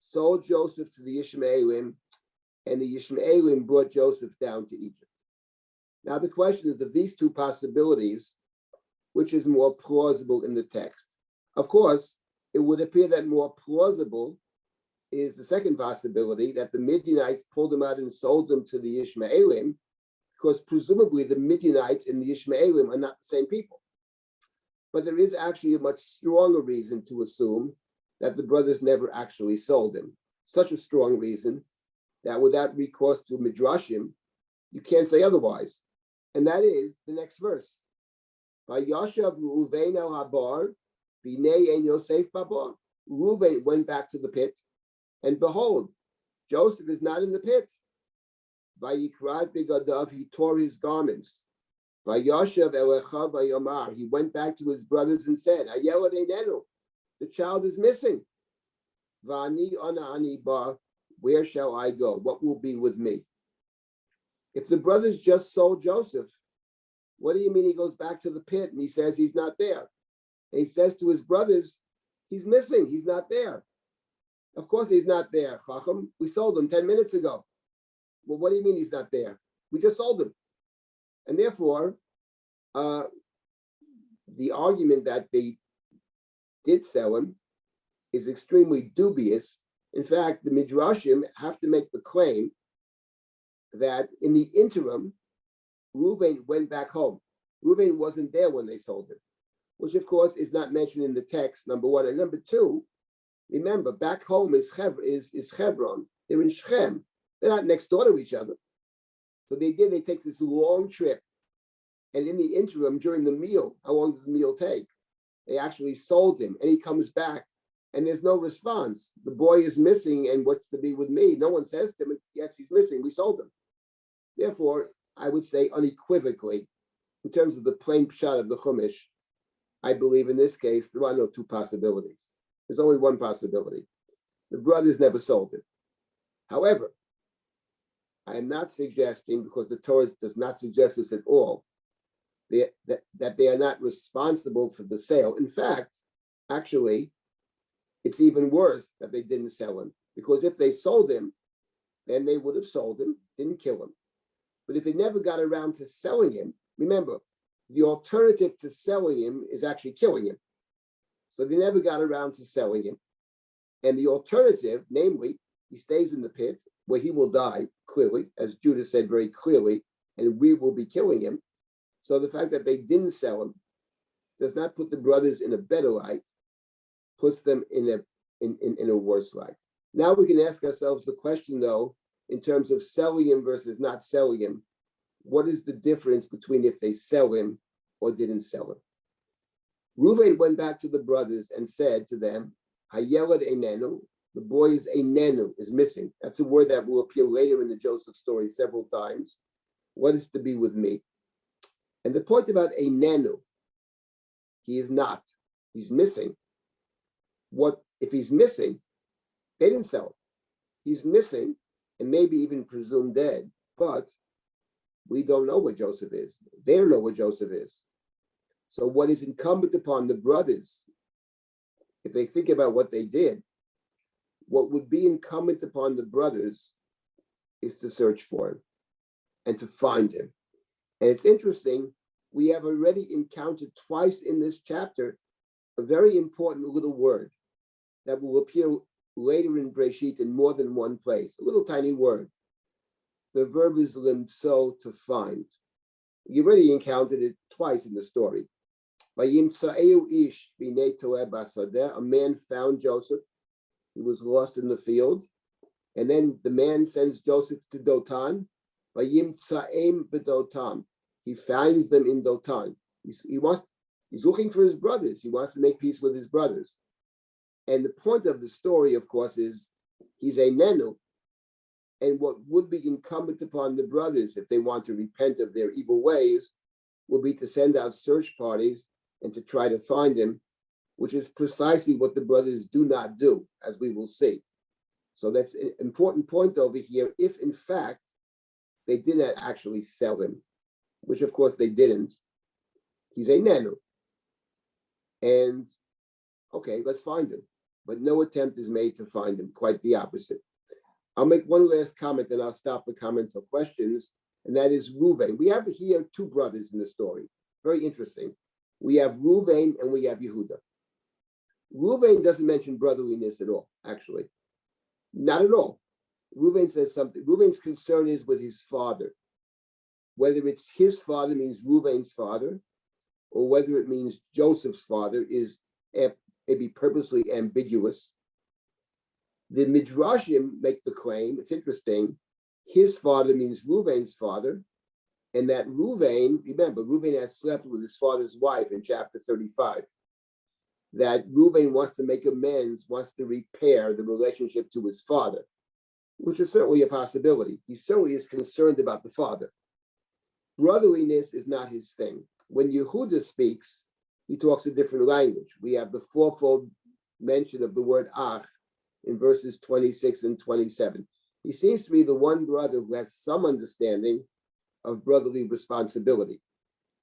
sold Joseph to the Ishmaelim, and the Ishmaelim brought Joseph down to Egypt. Now the question is, of these two possibilities, which is more plausible in the text? Of course, it would appear that more plausible is the second possibility, that the Midianites pulled them out and sold them to the Ishmaelim, because presumably the Midianites and the Ishmaelim are not the same people. But there is actually a much stronger reason to assume that the brothers never actually sold him. Such a strong reason that without recourse to Midrashim, you can't say otherwise. And that is the next verse. Vayashav Reuven el habar, v'nei ein Yosef babar. Reuven went back to the pit, and behold, Joseph is not in the pit. Vayikrat bigadav, he tore his garments. Vayashav el echav vayomar, he went back to his brothers and said, Hayelad einenu, the child is missing. Vani ana ani ba, where shall I go? What will be with me? If the brothers just sold Joseph, what do you mean he goes back to the pit and he says he's not there? And he says to his brothers, he's missing, he's not there. Of course he's not there, Chacham. We sold him 10 minutes ago. Well, what do you mean he's not there? We just sold him. And therefore, the argument that they did sell him is extremely dubious. In fact, the Midrashim have to make the claim that in the interim, Reuven went back home. Reuven wasn't there when they sold him, which of course is not mentioned in the text, number one. And number two, remember, back home is Hebron. They're in Shechem. They're not next door to each other. So they take this long trip. And in the interim, during the meal, how long did the meal take? They actually sold him, and he comes back, and there's no response. The boy is missing, and what's to be with me? No one says to him, yes, he's missing. We sold him. Therefore, I would say unequivocally, in terms of the plain pshat of the Hummish, I believe in this case, there are no two possibilities. There's only one possibility. The brothers never sold him. However, I am not suggesting, because the Torah does not suggest this at all, that they are not responsible for the sale. In fact, actually, it's even worse that they didn't sell him, because if they sold him, then they would have sold him, didn't kill him. But if they never got around to selling him, remember, the alternative to selling him is actually killing him. So they never got around to selling him. And the alternative, namely, he stays in the pit where he will die, clearly, as Judas said very clearly, and we will be killing him. So the fact that they didn't sell him does not put the brothers in a better light, puts them in a worse light. Now we can ask ourselves the question, though, in terms of selling him versus not selling him. What is the difference between if they sell him or didn't sell him? Reuven went back to the brothers and said to them, Hayelad einenu, the boy is einenu, is missing. That's a word that will appear later in the Joseph story several times. What is to be with me? And the point about einenu, he is not. He's missing. What if he's missing? They didn't sell him. He's missing and maybe even presumed dead, but we don't know what Joseph is. They don't know what Joseph is. So what is incumbent upon the brothers, if they think about what they did, what would be incumbent upon the brothers is to search for him and to find him. And it's interesting, we have already encountered twice in this chapter a very important little word that will appear later in Breshit in more than one place, a little tiny word. The verb is limtso, to find. You already encountered it twice in the story. A man found Joseph. He was lost in the field. And then the man sends Joseph to Dotan. He finds them in Dotan. He's looking for his brothers. He wants to make peace with his brothers. And the point of the story, of course, is he's a nenu. And what would be incumbent upon the brothers, if they want to repent of their evil ways, would be to send out search parties and to try to find him, which is precisely what the brothers do not do, as we will see. So that's an important point over here. If, in fact, they did not actually sell him, which, of course, they didn't, he's a nenu. And, okay, let's find him. But no attempt is made to find him, quite the opposite. I'll make one last comment, then I'll stop the comments or questions, and that is Reuven. We have here two brothers in the story. Very interesting. We have Reuven and we have Yehuda. Reuven doesn't mention brotherliness at all, actually. Not at all. Reuven says something. Reuven's concern is with his father. Whether it's his father means Reuven's father, or whether it means Joseph's father is maybe purposely ambiguous. The Midrashim make the claim, it's interesting, his father means Reuven's father, and that Reuven, remember, Reuven has slept with his father's wife in chapter 35, that Reuven wants to make amends, wants to repair the relationship to his father, which is certainly a possibility. He certainly is concerned about the father. Brotherliness is not his thing. When Yehuda speaks, he talks a different language. We have the fourfold mention of the word ach in verses 26 and 27. He seems to be the one brother who has some understanding of brotherly responsibility.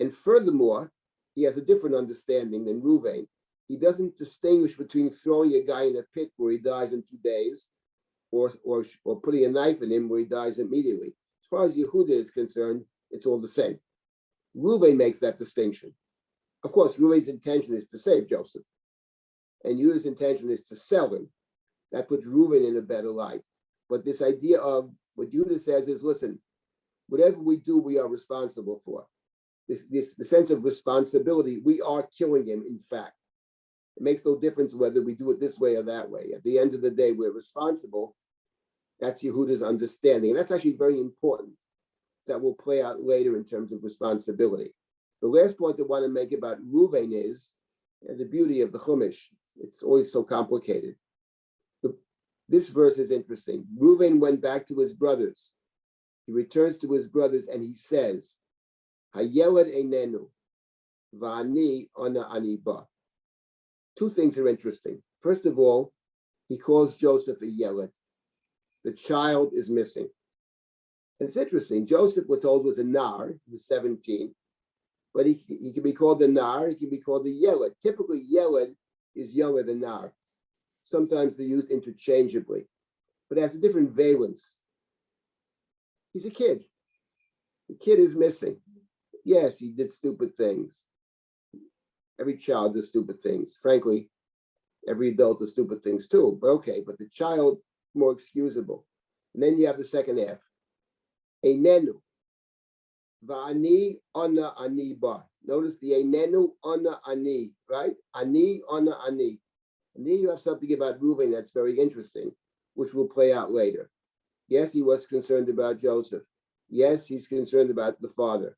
And furthermore, he has a different understanding than Reuven. He doesn't distinguish between throwing a guy in a pit where he dies in 2 days or putting a knife in him where he dies immediately. As far as Yehuda is concerned, it's all the same. Reuven makes that distinction. Of course, Reuven's intention is to save Joseph, and Yehuda's intention is to sell him. That puts Reuven in a better light. But this idea of what Yehuda says is, listen, whatever we do, we are responsible for. The sense of responsibility, we are killing him, in fact. It makes no difference whether we do it this way or that way. At the end of the day, we're responsible. That's Yehuda's understanding. And that's actually very important. That will play out later in terms of responsibility. The last point I want to make about Reuven is the beauty of the Hummish. It's always so complicated. This verse is interesting. Reuven went back to his brothers. He returns to his brothers and he says, Hayelad einenu, va'ani ana ani ba. Two things are interesting. First of all, he calls Joseph a yelad. The child is missing. And it's interesting. Joseph, we're told, was a nar. He was 17. but he can be called the Nar, he can be called the Yeled. Typically, Yeled is younger than Nar. Sometimes they're used interchangeably, but it has a different valence. He's a kid. The kid is missing. Yes, he did stupid things. Every child does stupid things. Frankly, every adult does stupid things too, but okay, but the child, more excusable. And then you have the second half. Einenu. Va'ani ana ani ba. Notice the einenu ana ani, right? Ani ana ani. And then you have something about Reuven that's very interesting, which will play out later. Yes, he was concerned about Joseph. Yes, he's concerned about the father.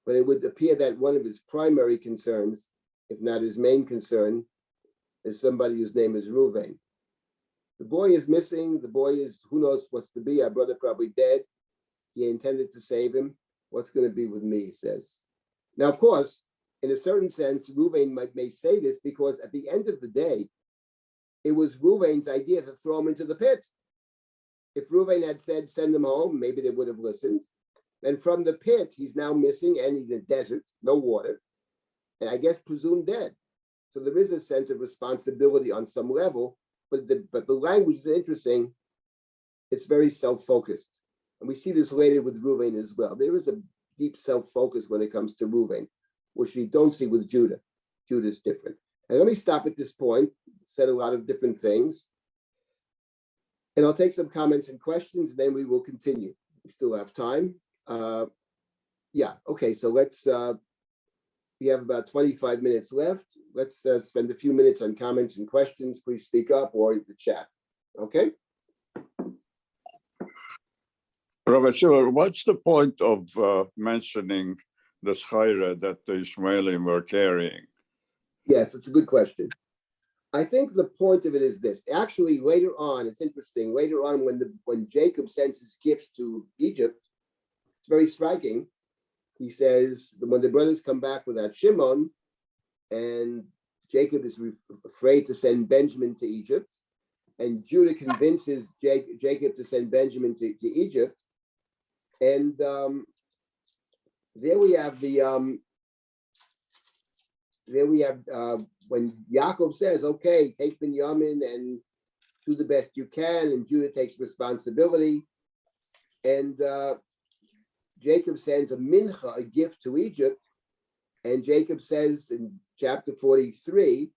But it would appear that one of his primary concerns, if not his main concern, is somebody whose name is Reuven. The boy is missing. The boy is, who knows what's to be. Our brother probably dead. He intended to save him. What's going to be with me, he says. Now, of course, in a certain sense, Reuven may say this because at the end of the day, it was Reuven's idea to throw him into the pit. If Reuven had said, send him home, maybe they would have listened. And from the pit, he's now missing and he's in a desert, no water, and I guess presumed dead. So there is a sense of responsibility on some level, but the language is interesting. It's very self-focused. And we see this later with Reuven as well. There is a deep self-focus when it comes to Reuven, which we don't see with Judah. Judah is different. And let me stop at this point, said a lot of different things. And I'll take some comments and questions, and then we will continue. We still have time. Okay, so let's, we have about 25 minutes left. Let's spend a few minutes on comments and questions. Please speak up or the chat, okay? Rabbi Silber, what's the point of mentioning the schayra that the Ishmaelim were carrying? Yes, it's a good question. I think the point of it is this. Actually, later on, it's interesting. Later on, when Jacob sends his gifts to Egypt, it's very striking. He says, when the brothers come back without Shimon, and Jacob is afraid to send Benjamin to Egypt, and Judah convinces Jacob to send Benjamin to Egypt, and there we have when Yaakov says, okay, take Binyamin and do the best you can, and Judah takes responsibility, and Jacob sends a mincha, a gift to Egypt, and Jacob says in chapter 43,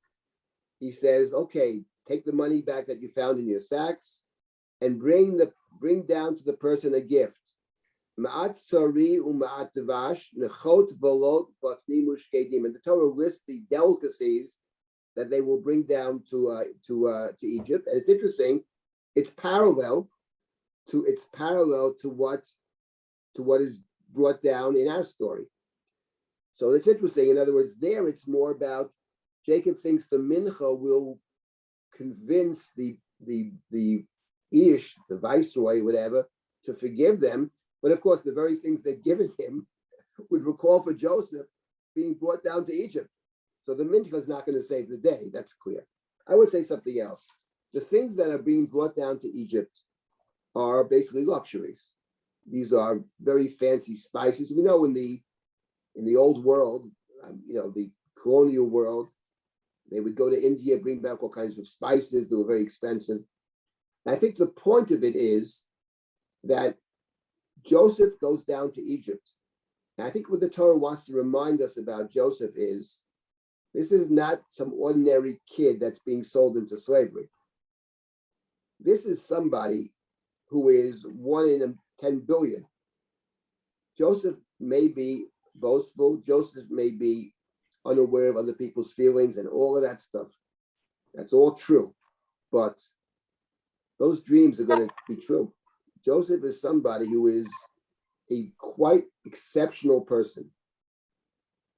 he says, okay, take the money back that you found in your sacks and bring down to the person a gift. Ma'at sari u'ma'at devash, nechot volot b'tni mushkedim. And the Torah lists the delicacies that they will bring down to Egypt. And it's interesting, it's parallel to what is brought down in our story. So it's interesting. In other words, there it's more about Jacob thinks the mincha will convince the Ish, the viceroy, whatever, to forgive them. But of course, the very things they've given him would recall for Joseph being brought down to Egypt. So the mincha is not going to save the day. That's clear. I would say something else. The things that are being brought down to Egypt are basically luxuries. These are very fancy spices. We know in the old world, the colonial world, they would go to India, bring back all kinds of spices. They were very expensive. And I think the point of it is that Joseph goes down to Egypt. And I think what the Torah wants to remind us about Joseph is this is not some ordinary kid that's being sold into slavery. This is somebody who is 1 in 10 billion. Joseph may be boastful. Joseph may be unaware of other people's feelings and all of that stuff. That's all true. But those dreams are going to be true. Joseph is somebody who is a quite exceptional person.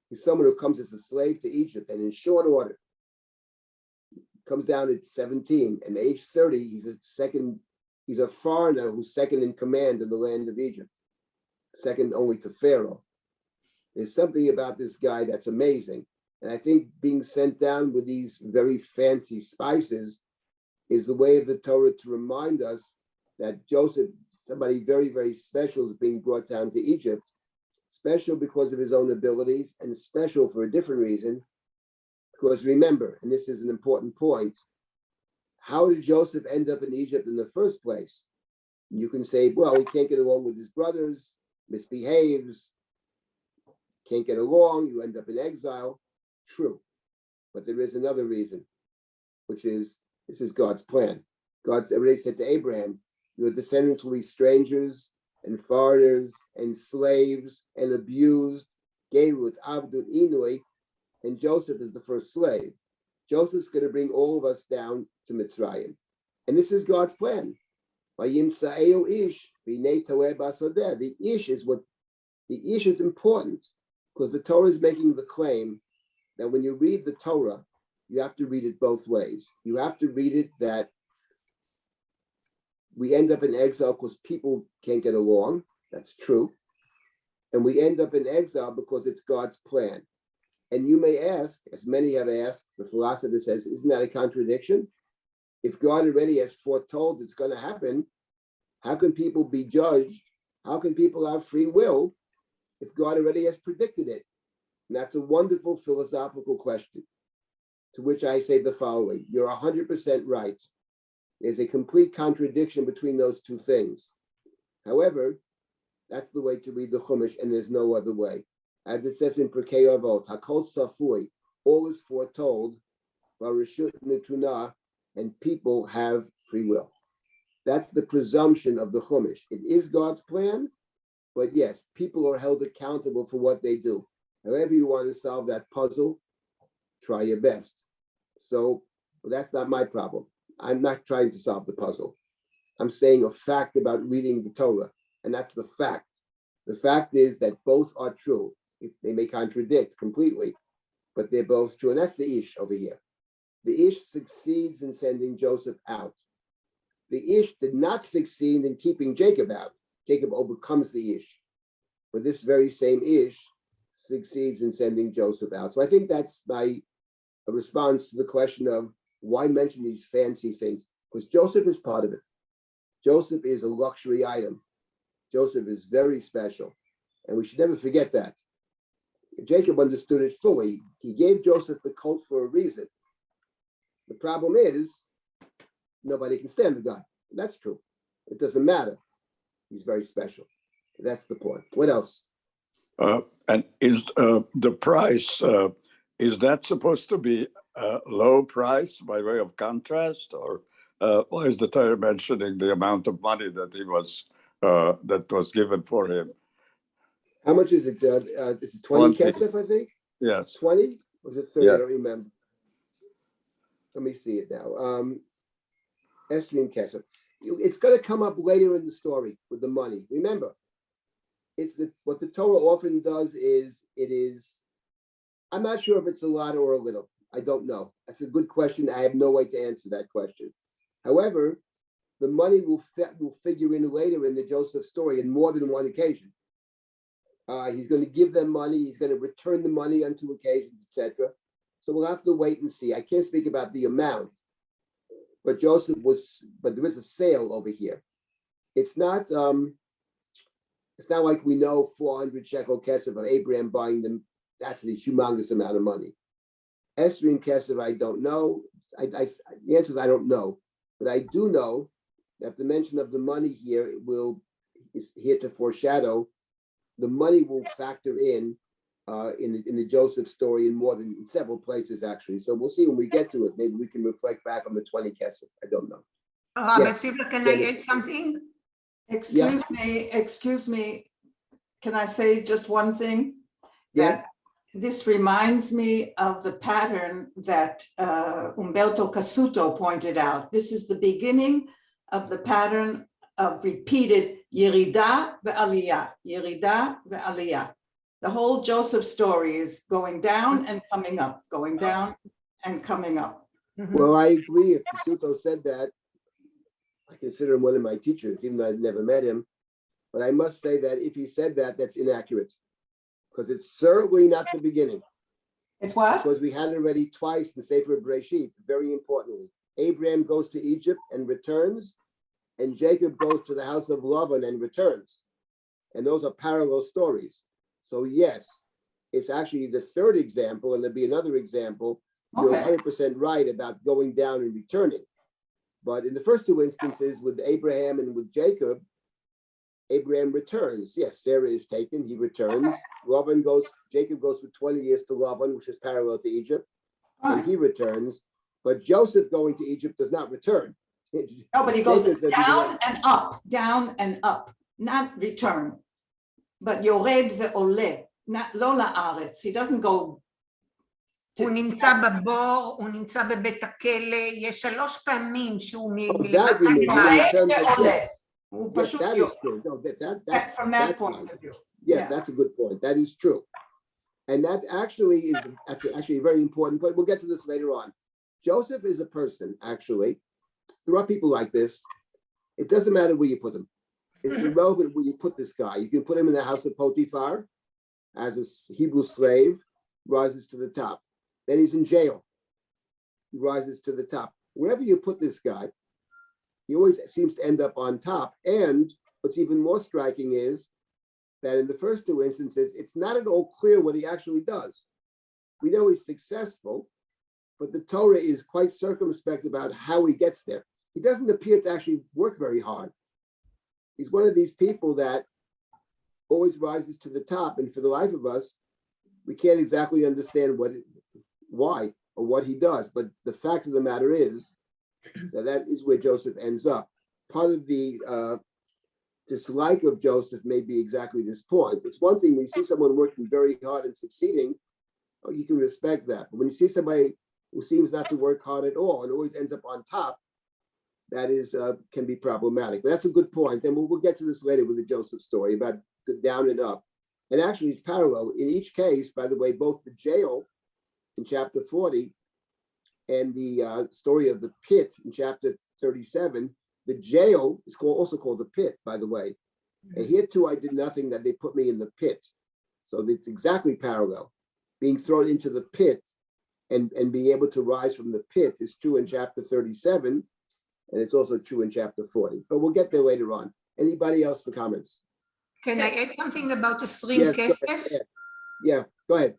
He's someone who comes as a slave to Egypt, and in short order, comes down at 17, and at age 30, he's a foreigner who's second in command in the land of Egypt, second only to Pharaoh. There's something about this guy that's amazing. And I think being sent down with these very fancy spices is the way of the Torah to remind us that Joseph, somebody very, very special, is being brought down to Egypt. special because of his own abilities, and special for a different reason. Because remember, and this is an important point, how did Joseph end up in Egypt in the first place? You can say, well, he can't get along with his brothers, misbehaves, can't get along, you end up in exile. True. But there is another reason, which is this is God's plan. God's already said to Abraham, your descendants will be strangers and foreigners and slaves and abused. Gerut, Avdut, Inui, and Joseph is the first slave. Joseph's going to bring all of us down to Mitzrayim. And this is God's plan. The ish is important because the Torah is making the claim that when you read the Torah, you have to read it both ways. You have to read it that we end up in exile because people can't get along. That's true. And we end up in exile because it's God's plan. And you may ask, as many have asked, the philosopher says, isn't that a contradiction? If God already has foretold it's going to happen, how can people be judged? How can people have free will if God already has predicted it? And that's a wonderful philosophical question, to which I say the following. You're 100% right. There's a complete contradiction between those two things. However, that's the way to read the Hummish, and there's no other way. As it says in Pirkei Avot, Hakol Safui, all is foretold, Varishut Nituna, and people have free will. That's the presumption of the Hummish. It is God's plan, but yes, people are held accountable for what they do. However you want to solve that puzzle, try your best. So that's not my problem. I'm not trying to solve the puzzle. I'm saying a fact about reading the Torah, and that's the fact. The fact is that both are true. They may contradict completely, but they're both true. And that's the ish over here. The ish succeeds in sending Joseph out. The ish did not succeed in keeping Jacob out. Jacob overcomes the ish. But this very same ish succeeds in sending Joseph out. So I think that's my response to the question of why mention these fancy things? Because Joseph is part of it. Joseph is a luxury item. Joseph is very special. And we should never forget that. Jacob understood it fully. He gave Joseph the coat for a reason. The problem is, nobody can stand the guy. That's true. It doesn't matter. He's very special. That's the point. What else? And is the price, is that supposed to be a low price by way of contrast? Or why is the Torah mentioning the amount of money that that was given for him? How much is it? Is it 20 kesef, I think? Yes. 20? Was it 30? Yeah. I don't remember. Let me see it now. Esrim kesef. It's going to come up later in the story with the money. Remember, what the Torah often does is I'm not sure if it's a lot or a little. I don't know. That's a good question. I have no way to answer that question. However, the money will figure in later in the Joseph story in more than one occasion. He's going to give them money. He's going to return the money on two occasions, etc. So we'll have to wait and see. I can't speak about the amount, but there is a sale over here. It's not like we know 400 shekel kesef of Abraham buying them. That's a humongous amount of money. Esrim kesef, I don't know. The answer is I don't know, but I do know that the mention of the money here is here to foreshadow the money will factor in the Joseph story in several places actually. So we'll see when we get to it. Maybe we can reflect back on the 20 kesef. I don't know. Yes. Can I add something? Excuse me. Can I say just one thing? Yes. This reminds me of the pattern that Umberto Cassuto pointed out. This is the beginning of the pattern of repeated Yerida ve'aliyah, Yerida ve'aliyah. The whole Joseph story is going down and coming up, going down and coming up. Well, I agree. If Cassuto said that, I consider him one of my teachers, even though I've never met him. But I must say that if he said that, that's inaccurate. Because it's certainly not the beginning. It's what? Because we had it already twice in Sefer Bereshit, very importantly. Abraham goes to Egypt and returns, and Jacob goes to the house of Laban and returns. And those are parallel stories. So yes, it's actually the third example, and there'll be another example. You're Okay. 100% right about going down and returning. But in the first two instances with Abraham and with Jacob, Abraham returns. Yes, Sarah is taken, he returns. Jacob goes for 20 years to Laban, which is parallel to Egypt, and he returns. But Joseph going to Egypt does not return. No, but he goes Jacob says he down and up, not return. But yored ve'oleh, not לא לארץ. He doesn't go. הוא נמצא בבור, הוא נמצא בבית הכלא, יש 3 פעמים שהוא that we mean, in terms of ועולה. yes, yes, that is true. No, From that that's point right. of view. Yes, Yeah. that's a good point. That is true. And that's actually a very important point. We'll get to this later on. Joseph is a person, actually. There are people like this. It doesn't matter where you put him. It's irrelevant where you put this guy. You can put him in the house of Potiphar as a Hebrew slave, rises to the top. Then he's in jail. He rises to the top. Wherever you put this guy, he always seems to end up on top. And what's even more striking is that in the first two instances, it's not at all clear what he actually does. We know he's successful, but the Torah is quite circumspect about how he gets there. He doesn't appear to actually work very hard. He's one of these people that always rises to the top. And for the life of us, we can't exactly understand why or what he does. But the fact of the matter is that is where Joseph ends up. Part of the dislike of Joseph may be exactly this point. It's one thing when you see someone working very hard and succeeding, you can respect that. But when you see somebody who seems not to work hard at all and always ends up on top, that is can be problematic. But that's a good point. And we'll get to this later with the Joseph story about down and up. And actually, it's parallel. In each case, by the way, both the jail in chapter 40 and the story of the pit in chapter 37, the jail is also called the pit, by the way. And here too, I did nothing that they put me in the pit. So it's exactly parallel. Being thrown into the pit and being able to rise from the pit is true in chapter 37, and it's also true in chapter 40. But we'll get there later on. Anybody else for comments? Can I add something about the string Yes, go kesef? ahead. Yeah, go ahead.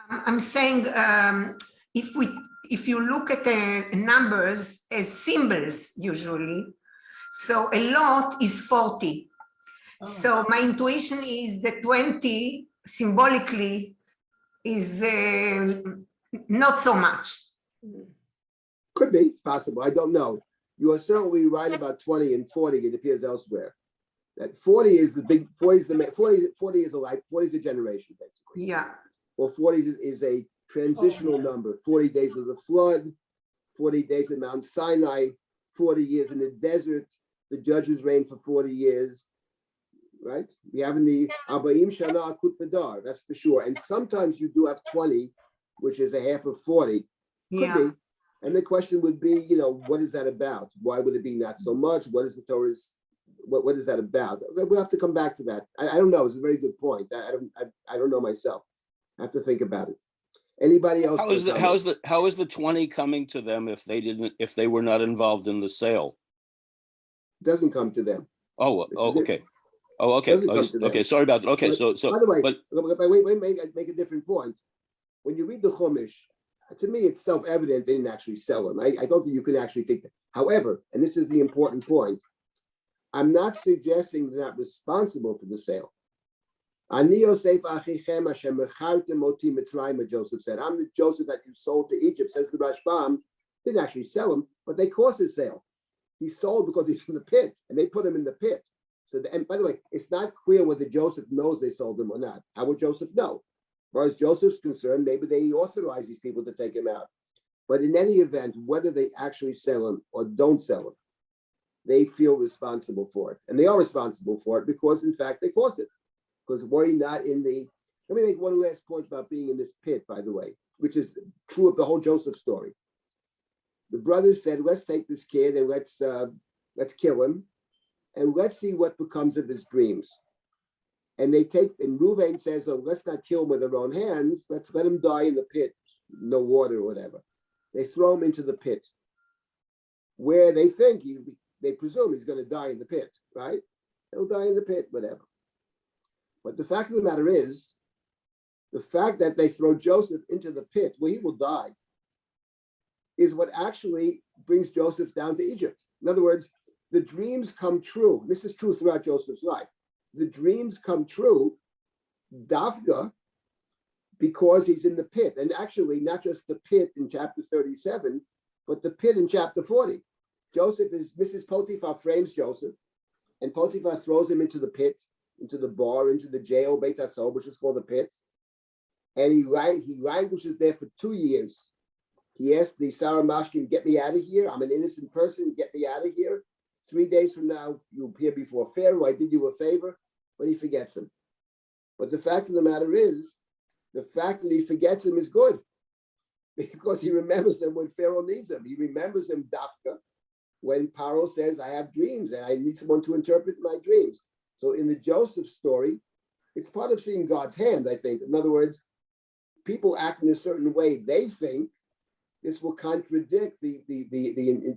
I'm saying if you look at the numbers as symbols usually, so a lot is 40. So my intuition is that 20 symbolically is not so much. Could be, it's possible. I don't know. You are certainly right about 20 and 40. It appears elsewhere. That 40 is the big, 40 is a life, 40 is a generation, basically. Yeah. Well, 40 is a transitional number. 40 days of the flood, 40 days at Mount Sinai, 40 years in the desert. The judges reigned for 40 years, right? We have in the Abayim Shana Akut Badar, that's for sure. And sometimes you do have 20, which is a half of 40. Could be. And the question would be, what is that about? Why would it be not so much? What is the Torah's, what is that about? We'll have to come back to that. I don't know. It's a very good point. I don't know myself. I have to think about it. Anybody else? How is the 20 coming to them if they were not involved in the sale? It doesn't come to them. Okay. Okay. Sorry about that. Okay. But, so by the way, but make a different point. When you read the Hummish, to me, it's self-evident they didn't actually sell them. I don't think you can actually think that. However, and this is the important point, I'm not suggesting they're not responsible for the sale. Joseph said, I'm the Joseph that you sold to Egypt, says the Rashbam. Didn't actually sell him, but they caused his sale. He sold because he's in the pit, and they put him in the pit. So, and by the way, it's not clear whether Joseph knows they sold him or not. How would Joseph know? As far as Joseph's concerned, maybe they authorize these people to take him out. But in any event, whether they actually sell him or don't sell him, they feel responsible for it. And they are responsible for it because, in fact, they caused it. Because were he not in the... Let me make one last point about being in this pit, by the way, which is true of the whole Joseph story. The brothers said, let's take this kid and let's kill him, and let's see what becomes of his dreams. And Reuven says, oh, let's not kill him with our own hands. Let's let him die in the pit, no water or whatever. They throw him into the pit, where they think, they presume he's going to die in the pit, right? He'll die in the pit, whatever. But the fact of the matter is, the fact that they throw Joseph into the pit where he will die is what actually brings Joseph down to Egypt. In other words, the dreams come true. This is true throughout Joseph's life. The dreams come true, Dafka, because he's in the pit. And actually, not just the pit in chapter 37, but the pit in chapter 40. Joseph is, Mrs. Potiphar frames Joseph, and Potiphar throws him into the pit, into the bar, into the jail, Beit HaSoh, which is called the pit. And he languishes there for 2 years. He asked the Sarah Mashkin, get me out of here. I'm an innocent person. Get me out of here. 3 days from now, you'll appear before Pharaoh. I did you a favor. But he forgets him. But the fact of the matter is, the fact that he forgets him is good, because he remembers him when Pharaoh needs him. He remembers him, Dafka, when Paro says, I have dreams and I need someone to interpret my dreams. So in the Joseph story, it's part of seeing God's hand, I think. In other words, people act in a certain way. They think this will contradict the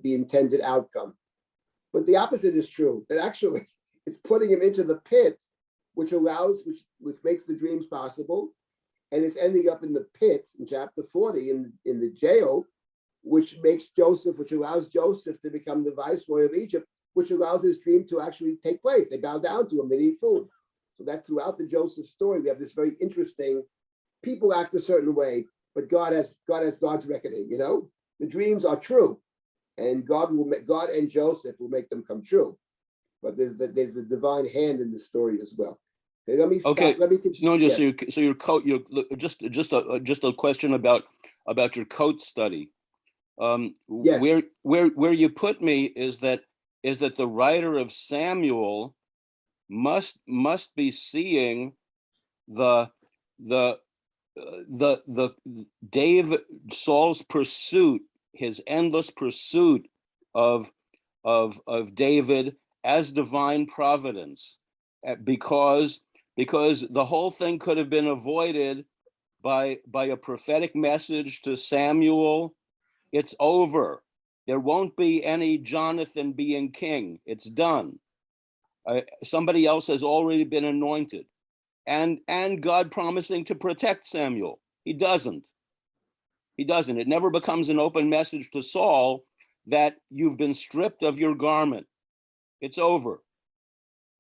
intended outcome. But the opposite is true, that actually it's putting him into the pit, which makes the dreams possible. And it's ending up in the pit in chapter 40 in the jail, which allows Joseph to become the viceroy of Egypt, which allows his dream to actually take place. They bow down to him, they need food. So that throughout the Joseph story, we have this very interesting, people act a certain way, but God has God's reckoning, you know? The dreams are true, and God and Joseph will make them come true. But there's the divine hand in the story as well. Okay, let me stop. Okay. Let me continue. No, so your coat. Just a question about your coat study. Yes. Where you put me is that the writer of Samuel must be seeing the Saul's pursuit, his endless pursuit of David as divine providence, because the whole thing could have been avoided by a prophetic message to Samuel. It's over. There won't be any Jonathan being king. It's done. Somebody else has already been anointed. And God promising to protect Samuel. He doesn't. It never becomes an open message to Saul that you've been stripped of your garment. It's over.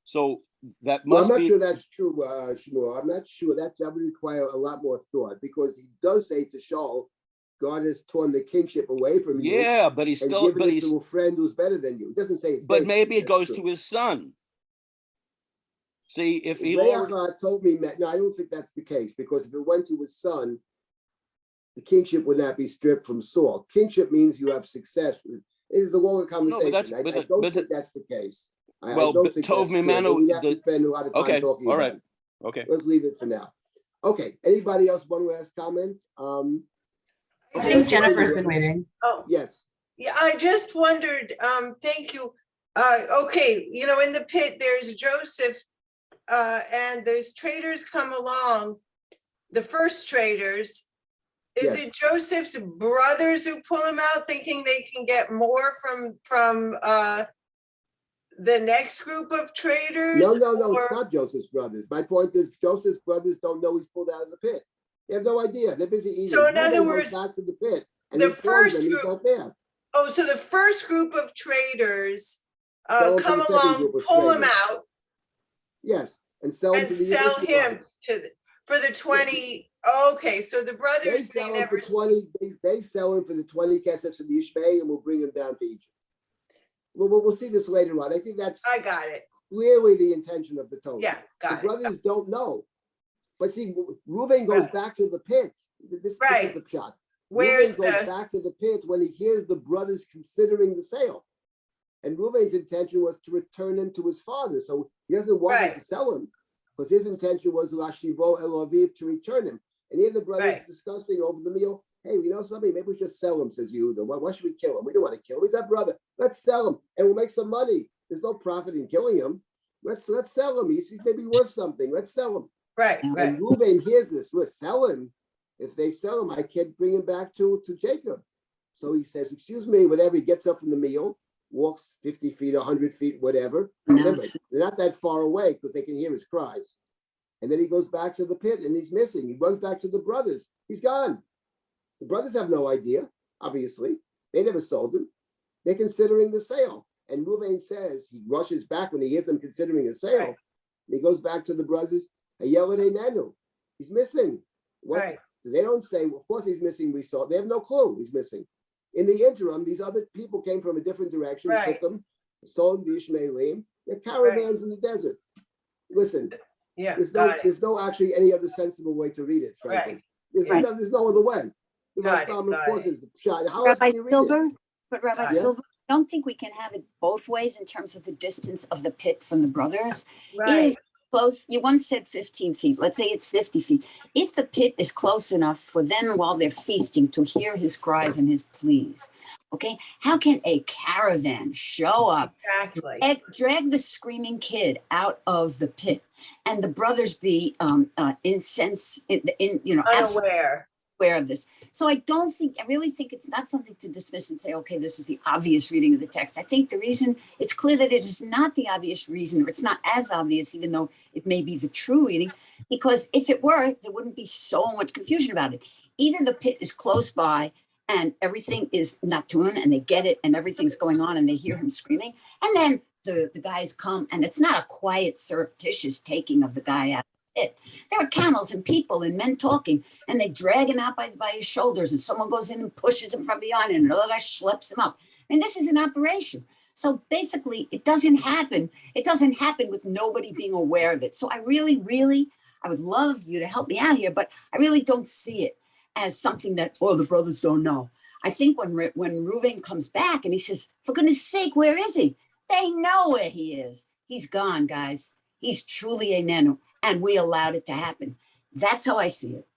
So that must be. I'm not sure that's true, Shmuel. I'm not sure that would require a lot more thought, because he does say to Shaul, God has torn the kingship away from you. Yeah, but he's still, given it to a friend who's better than you. It doesn't say it's but David. maybe it That's goes true. to his son. See, if he told me, no, I don't think that's the case, because if it went to his son, the kingship would not be stripped from Saul. Kingship means you have success. It is a longer conversation. I don't think that's the case. I don't think that's true. We'd have to spend a lot of time talking about it. Okay. Let's leave it for now. Okay. Anybody else want to ask comment? I think Jennifer's been waiting. Oh, Yes. yeah, I just wondered, thank you. Okay, in the pit, there's Joseph, and those traders come along, the first traders. Is Yes. it Joseph's brothers who pull him out thinking they can get more from the next group of traders? No, it's not Joseph's brothers. My point is, Joseph's brothers don't know he's pulled out of the pit. They have no idea. They're busy eating. So in other goes words, back to the pit, and the he first them he's not there. Oh, so the first group of traders Sell him to come the second along, group of pull him traders. out, Yes, and sell him and to the sell him Ishmaelites. for the 20. Okay, so the They brothers, sell him for 20. They sell him for the 20 kesefs of the Ishmael, and we'll bring him down to Egypt. We'll see this later on. I think that's I got it. clearly the intention of the Torah. Yeah, The got it. brothers don't know. But see, Reuben goes back to the pit. This is the shot. Where's Reuben goes back to the pit when he hears the brothers considering the sale. And Reuben's intention was to return him to his father. So he doesn't want him to sell him, because his intention was Lashivo El Aviv, to return him. And here the brothers discussing over the meal, hey, you know something? Maybe we should sell him, says Yehuda. Why should we kill him? We don't want to kill him. He's our brother. Let's sell him, and we'll make some money. There's no profit in killing him. Let's sell him. He's maybe worth something. Let's sell him. Right. And Reuben hears this. We'll sell him. If they sell him, I can't bring him back to Jacob. So he says, excuse me, whatever. He gets up from the meal, walks 50 feet, 100 feet, whatever. Remember, they're not that far away because they can hear his cries. And then he goes back to the pit and he's missing. He runs back to the brothers. He's gone. The brothers have no idea, obviously. They never sold him. They're considering the sale. And Reuven says, he rushes back when he hears them considering a sale. Right. He goes back to the brothers. He's missing. What? Right. They don't say, well, of course he's missing. We saw. They have no clue he's missing. In the interim, these other people came from a different direction, Right. took them, sold them the Ishmaelim. They're caravans in the desert. Listen, Yeah, there's no actually any other sensible way to read it, frankly. Right. There's no other way. The Got Rambam, it, of course, is the shot. How else Rabbi can you read Silber, it? but Rabbi Yeah. Silber, I don't think we can have it both ways in terms of the distance of the pit from the brothers. right, If close, you once said 15 feet, let's say it's 50 feet. If the pit is close enough for them while they're feasting to hear his cries and his pleas, okay, how can a caravan show up, exactly. drag the screaming kid out of the pit, and the brothers be absolutely Unaware. aware of this? So I really think it's not something to dismiss and say, okay, this is the obvious reading of the text. I think the reason it's clear that it is not the obvious reason, or it's not as obvious, even though it may be the true reading, because if it were, there wouldn't be so much confusion about it. Either the pit is close by and everything is natun and they get it and everything's going on and they hear him screaming, and then the guys come and it's not a quiet, surreptitious taking of the guy out. There are camels and people and men talking, and they drag him out by his shoulders, and someone goes in and pushes him from behind, and another guy schleps him up. And this is an operation. So basically, it doesn't happen. It doesn't happen with nobody being aware of it. So I really, I would love you to help me out here, but I really don't see it as something that, oh, the brothers don't know. I think when Reuven comes back and he says, for goodness sake, where is he? They know where he is. He's gone, guys. He's truly a nenu. And we allowed it to happen. That's how I see it.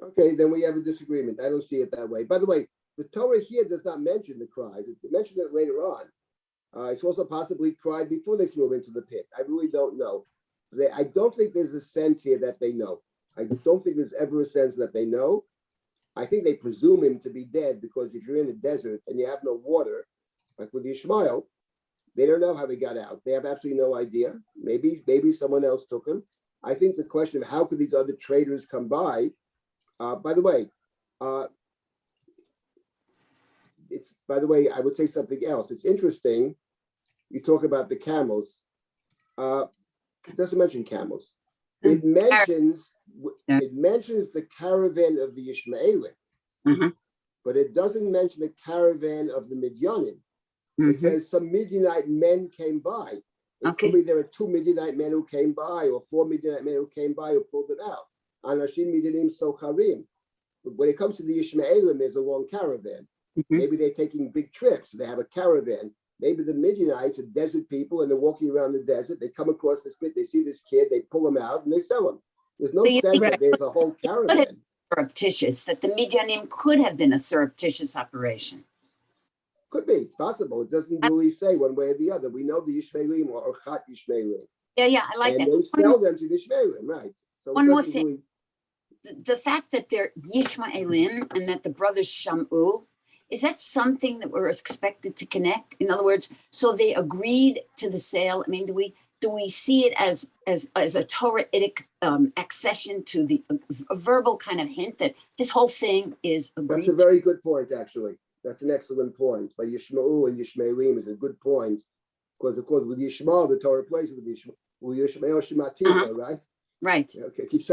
Okay, then we have a disagreement. I don't see it that way. By the way, the Torah here does not mention the cries. It mentions it later on. It's also possibly cried before they threw him into the pit. I really don't know. I don't think there's a sense here that they know. I don't think there's ever a sense that they know. I think they presume him to be dead because if you're in the desert and you have no water, like with Ishmael, they don't know how he got out. They have absolutely no idea. Maybe someone else took him. I think the question of how could these other traders come by the way, I would say something else. It's interesting. You talk about the camels. It doesn't mention camels. It mentions the caravan of the Ishmaelim, but it doesn't mention the caravan of the Midyanim. It says some Midianite men came by. It could be there are 2 Midianite men who came by, or 4 Midianite men who came by who pulled them out. Anashim Midianim Socharim. When it comes to the Ishmaelim, there's a long caravan. Maybe they're taking big trips. So they have a caravan. Maybe the Midianites are desert people and they're walking around the desert. They come across this pit, they see this kid, they pull him out and they sell him. There's no sense that there's a whole caravan. Surreptitious, that the Midianim could have been a surreptitious operation. Could be, it's possible. It doesn't really say one way or the other. We know the Ishmaelim or Chat Ishmaelim. Yeah, I like and that. And they sell them to the Ishmaelim, right? So one more thing. The fact that they're Yishmaelim and that the brothers Shamu, is that something that we're expected to connect? In other words, so they agreed to the sale. I mean, do we see it as a Torahitic accession to a verbal kind of hint that this whole thing is agreed? That's a very good point, actually. That's an excellent point. By Yishma'u and Yishmaelim is a good point. Because, of course, with Yishmael, the Torah plays with Yishmael Shematicha, right? Right. Okay. That's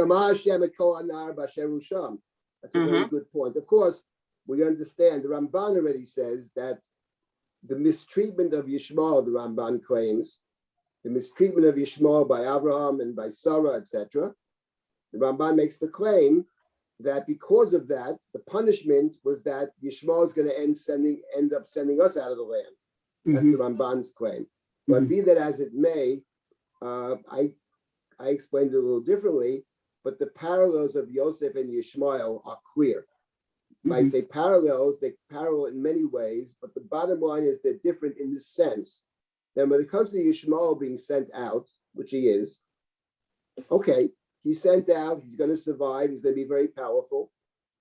a very good point. Of course, we understand the Ramban already says that the mistreatment of Yishmael, the Ramban claims, the mistreatment of Yishmael by Abraham and by Sarah, etc. The Ramban makes the claim that because of that, the punishment was that Yishmael is going to end up sending us out of the land. That's the Ramban's claim. But be that as it may, I explained it a little differently, but the parallels of Yosef and Yishmael are clear. If I say parallels, they parallel in many ways, but the bottom line is they're different in the sense that when it comes to Yishmael being sent out, which he is, okay, he's sent out, he's going to survive, he's going to be very powerful,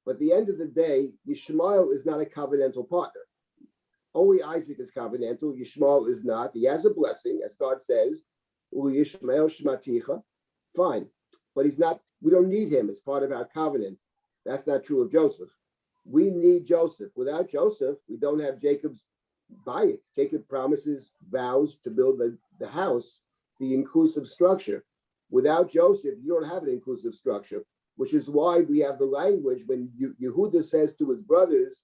but at the end of the day, Yishmael is not a covenantal partner. Only Isaac is covenantal, Yishmael is not. He has a blessing, as God says, Yishmael Shematicha. Fine. but he's not, we don't need him as part of our covenant. That's not true of Joseph. We need Joseph. Without Joseph, we don't have Jacob's buy it. Jacob promises, vows to build the house, the inclusive structure. Without Joseph, you don't have an inclusive structure, which is why we have the language when Yehuda says to his brothers,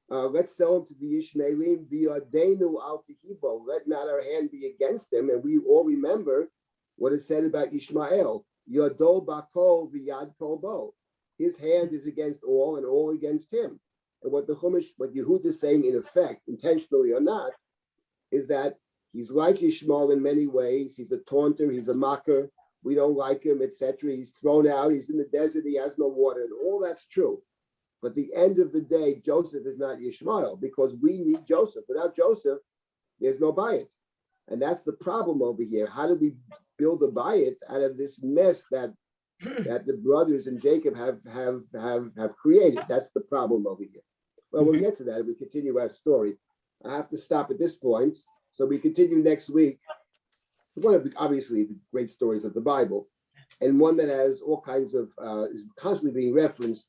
let's sell him to the Ishmaelim via Denu al Tihibo. Let not our hand be against him. And we all remember what is said about Ishmael. Yodol bakol v'yad kolbo. His hand is against all and all against him. And what the Hummish, what Yehuda is saying in effect, intentionally or not, is that he's like Ishmael in many ways. He's a taunter, he's a mocker. We don't like him, etc. He's thrown out, he's in the desert, he has no water, and all that's true. But at the end of the day, Joseph is not Ishmael because we need Joseph. Without Joseph, there's no bayit. And that's the problem over here. How do we build a bayit out of this mess that the brothers and Jacob have created? That's the problem over here. Well, we'll get to that if we continue our story. I have to stop at this point. So we continue next week. One of the, obviously, the great stories of the Bible, and one that has all kinds of, is constantly being referenced,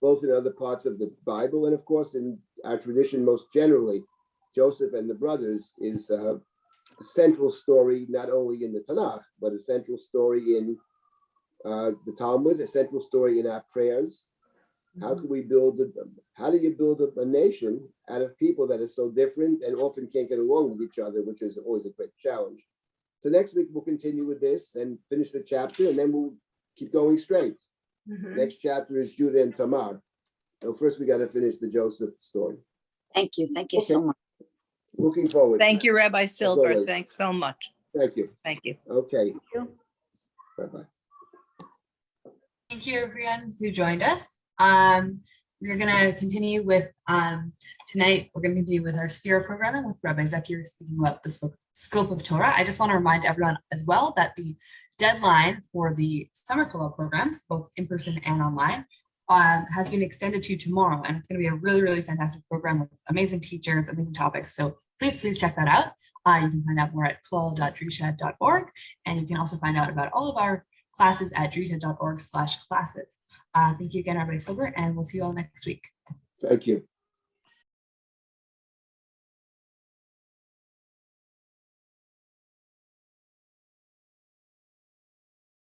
both in other parts of the Bible and, of course, in our tradition most generally. Joseph and the brothers is a central story, not only in the Tanakh, but a central story in the Talmud, a central story in our prayers. How can we build how do you build a nation out of people that are so different and often can't get along with each other, which is always a great challenge. So next week we'll continue with this and finish the chapter, and then we'll keep going straight. Next chapter is Judah and Tamar. So first we got to finish the Joseph story. Thank you so much. Looking forward. Thank you, Rabbi Silber. always. Thanks so much. Thank you. Thank you. Okay. Thank you. Bye-bye. Thank you, everyone who joined us. We're going to continue with, tonight, we're going to continue with our Sphere programming with Rabbi Zakir speaking about the scope of Torah. I just want to remind everyone as well that the deadline for the summer co-op programs, both in person and online, has been extended to tomorrow. And it's going to be a really, really fantastic program with amazing teachers, amazing topics. So please check that out. You can find out more at klal.drisha.org. And you can also find out about all of our classes at drisha.org/classes. Thank you again, Rabbi Silber, and we'll see you all next week. Thank you.